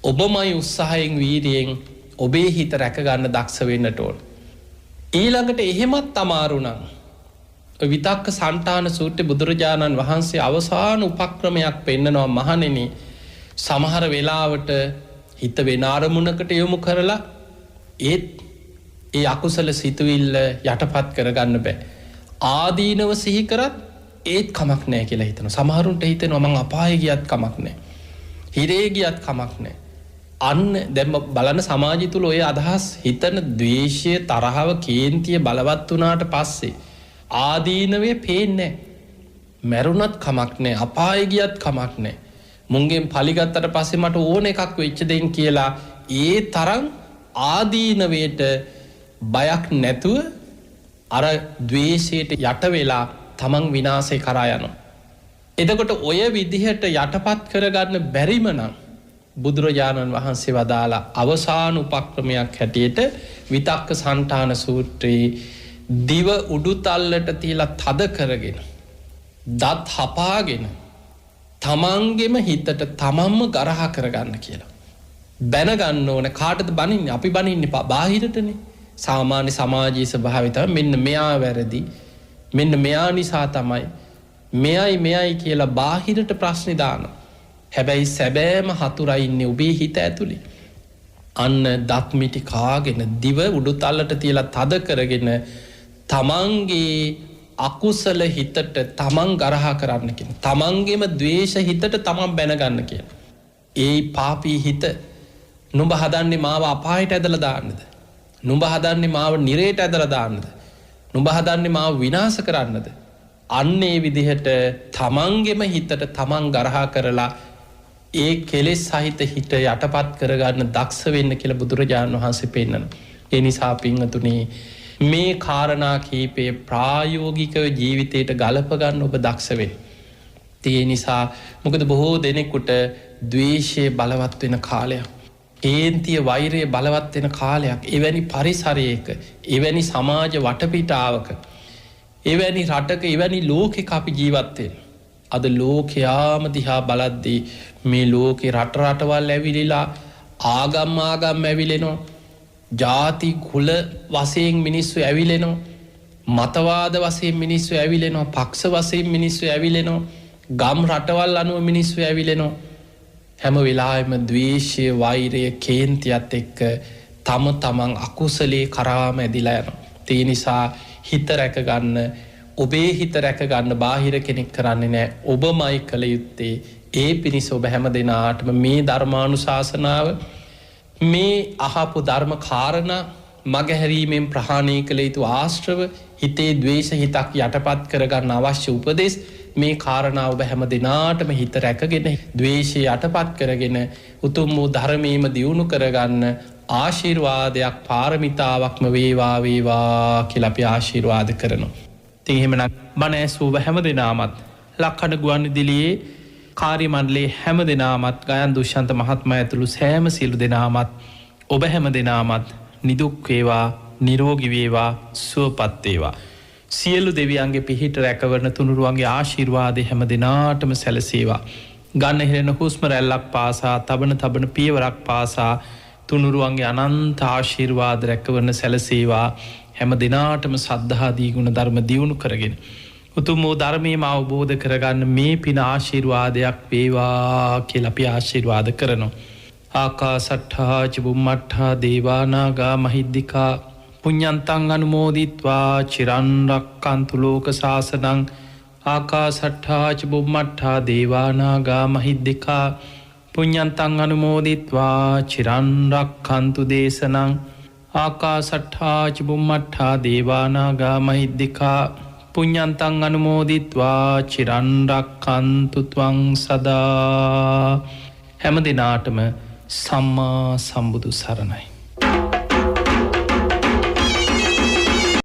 Speaker 3: ඔබමයි උත්සාහයෙන් වීර්යයෙන් ඔබේ හිත රැක ගන්න දක්ෂ වෙන්නට ඕන. ඊළඟට එහෙමත් අමාරු නම් විතක්ක සන්තාන සූත්‍රයේ බුදුරජාණන් වහන්සේ අවසාන උපක්‍රමයක් පෙන්නනවා මහණෙනි සමහර වෙලාවට හිත වෙන අරමුණකට යොමු කරලා ඒ අකුසල සිතුවිල්ල යටපත් කරගන්න බෑ. ආදීනව සිහි කරත් ඒත් කමක් නැහැ කියලා හිතනවා. සමහරුන්ට හිතෙනවා මං අපායේ ගියත් කමක් නැහැ. හිරේ ගියත් කමක් නැහැ. අන්න දැන් බලන්න සමාජය තුල ඔය අදහස් හිතන ද්වේෂය තරහව කේන්තිය බලවත් වුණාට පස්සේ ආදීනවේ පේන්නේ මැරුණත් කමක් නැහැ අපායේ ගියත් කමක් නැහැ මුංගෙන් පලිගත්තට පස්සේ මට ඕන එකක් වෙච්ච දෙයින් කියලා ඒ තරම් ආදීනවේට බයක් නැතුව අර ද්වේෂයට යට වෙලා තමන් විනාශේ කරා යනවා. එතකොට ඔය විදිහට යටපත් කරගන්න බැරිම නම් බුදුරජාණන් වහන්සේ වදාලා අවසාන උපක්‍රමයක් හැටියට විතක්ක සන්තාන සූත්‍රයේ දිව උඩුතල්ලට තියලා තද කරගෙන දත් හපාගෙන තමන්ගෙම හිතට තමන්ම ගරහා කරගන්න කියලා. බැනගන්න ඕන කාටද බනින්නේ අපි බනින්නේ බාහිරටනේ. සාමාන්‍ය සමාජීය ස්වභාවය තමයි මෙන්න මෙයා වැරදි මෙන්න මෙයා නිසා තමයි මෙයයි කියලා බාහිරට ප්‍රශ්නේ දානවා. හැබැයි සැබෑම හතුරා ඉන්නේ ඔබේ හිත ඇතුලේ. අන්න දත් මිටි කාගෙන දිව උඩුතල්ලට තියලා තද කරගෙන තමන්ගේ අකුසල හිතට තමන් ගරහා කරන්න කියන. තමන්ගේම ද්වේෂ හිතට තමන් බැනගන්න කියන. ඒ පාපී හිත නුඹ හදන්නේ මාව අපායට ඇදලා දාන්නද? නුඹ හදන්නේ මාව නිරේට ඇදලා දාන්නද? නුඹ හදන්නේ මාව විනාශ කරන්නද? අන්න ඒ විදිහට තමන්ගේම හිතට තමන් ගරහා කරලා ඒ කෙලෙස් සහිත හිත යටපත් කරගන්න දක්ෂ වෙන්න කියලා බුදුරජාණන් වහන්සේ පෙන්නනවා. ඒ නිසා පින්වතුනි මේ කාරණා කීපේ ප්‍රායෝගිකව ජීවිතයට ගලප ගන්න ඔබ දක්ෂ වෙන්න. ඒ නිසා මොකද බොහෝ දෙනෙකුට ද්වේෂය බලවත් වෙන කාලයක්. කේන්තිය වෛරය බලවත් වෙන කාලයක්. එවැනි පරිසරයක, එවැනි සමාජ වටපිටාවක, එවැනි රටක, එවැනි ලෝකෙක අපි ජීවත් වෙන්නේ. අද ලෝකයාම දිහා බලද්දී මේ ලෝකේ රටවල් ඇවිලිලා ආගම් ඇවිලෙනවා. ජාති කුල වශයෙන් මිනිස්සු ඇවිලෙනවා. මතවාද වශයෙන් මිනිස්සු ඇවිලෙනවා. පක්ෂ වශයෙන් මිනිස්සු ඇවිලෙනවා. ගම් රටවල් අනුව මිනිස්සු ඇවිලෙනවා. හැම වෙලාවෙම ද්වේෂය, වෛරය, කේන්තියත් එක්ක තමන් අකුසලේ කරාම ඇදිලා යනවා. ඒ නිසා හිත රැක ගන්න, ඔබේ හිත රැක ගන්න බාහිර කෙනෙක් කරන්නේ නැහැ. ඔබමයි කළ යුත්තේ. ඒ පිණිස ඔබ හැම දෙනාටම මේ ධර්මානුශාසනාව, මේ අහපු ධර්ම කාරණා මගහැරීමෙන් ප්‍රහාණය කළ යුතු ආශ්‍රව, හිතේ ද්වේෂ හිතක් යටපත් කරගන්න අවශ්‍ය උපදෙස්, මේ කාරණා ඔබ හැම දෙනාටම හිත රැකගෙන ද්වේෂය යටපත් කරගෙන උතුම් වූ ධර්මයේම දියුණු කරගන්න ආශිර්වාදයක්, පාරමිතාවක්ම වේවා කියලා අපි ආශිර්වාද කරනවා. ඉතින් එහෙමනම් බණ ඇසූ ඔබ හැම දෙනාමත්, ලක්කඩ ගුවන්විදුලියේ කාර්ය මණ්ඩලයේ හැම දෙනාමත්, ගයන් දුෂ්‍යන්ත මහත්මයා ඇතුළු සෑම සියලු දෙනාමත්, ඔබ හැම දෙනාමත් නිදුක් වේවා, නිරෝගී වේවා, සුවපත් වේවා. සියලු දෙවියන්ගේ පිහිට රැකවරණ තුනුරුවන්ගේ ආශිර්වාදය හැම දෙනාටම සැලසේවා. ගන්න හිරෙන හුස්ම රැල්ලක් පාසා, තබන පියවරක් පාසා තුනුරුවන්ගේ අනන්ත ආශිර්වාද රැකවරණ සැලසේවා. හැම දෙනාටම සද්ධාදී ගුණ ධර්ම දියුණු කරගෙන උතුම් වූ ධර්මයේම අවබෝධ කරගන්න මේ පින ආශිර්වාදයක් වේවා කියලා අපි ආශිර්වාද කරනවා. ආකාසට්ඨා ච බුම්මට්ඨා දේවා නාග මහිද්దికා පුඤ්ඤන්තං අනුමෝදිත්වා චිරන් රක්칸තු ලෝක සාසනං. ආකාසට්ඨා ච බුම්මට්ඨා දේවා නාග මහිද්దికා පුඤ්ඤන්තං අනුමෝදිත්වා චිරන් රක්칸තු දේශනං. ආකාසට්ඨා ච බුම්මට්ඨා දේවා නාග මහිද්దికා පුඤ්ඤන්තං අනුමෝදිත්වා චිරන් රක්칸තු ත්වං සදා. හැම දිනාටම සම්මා සම්බුදු සරණයි.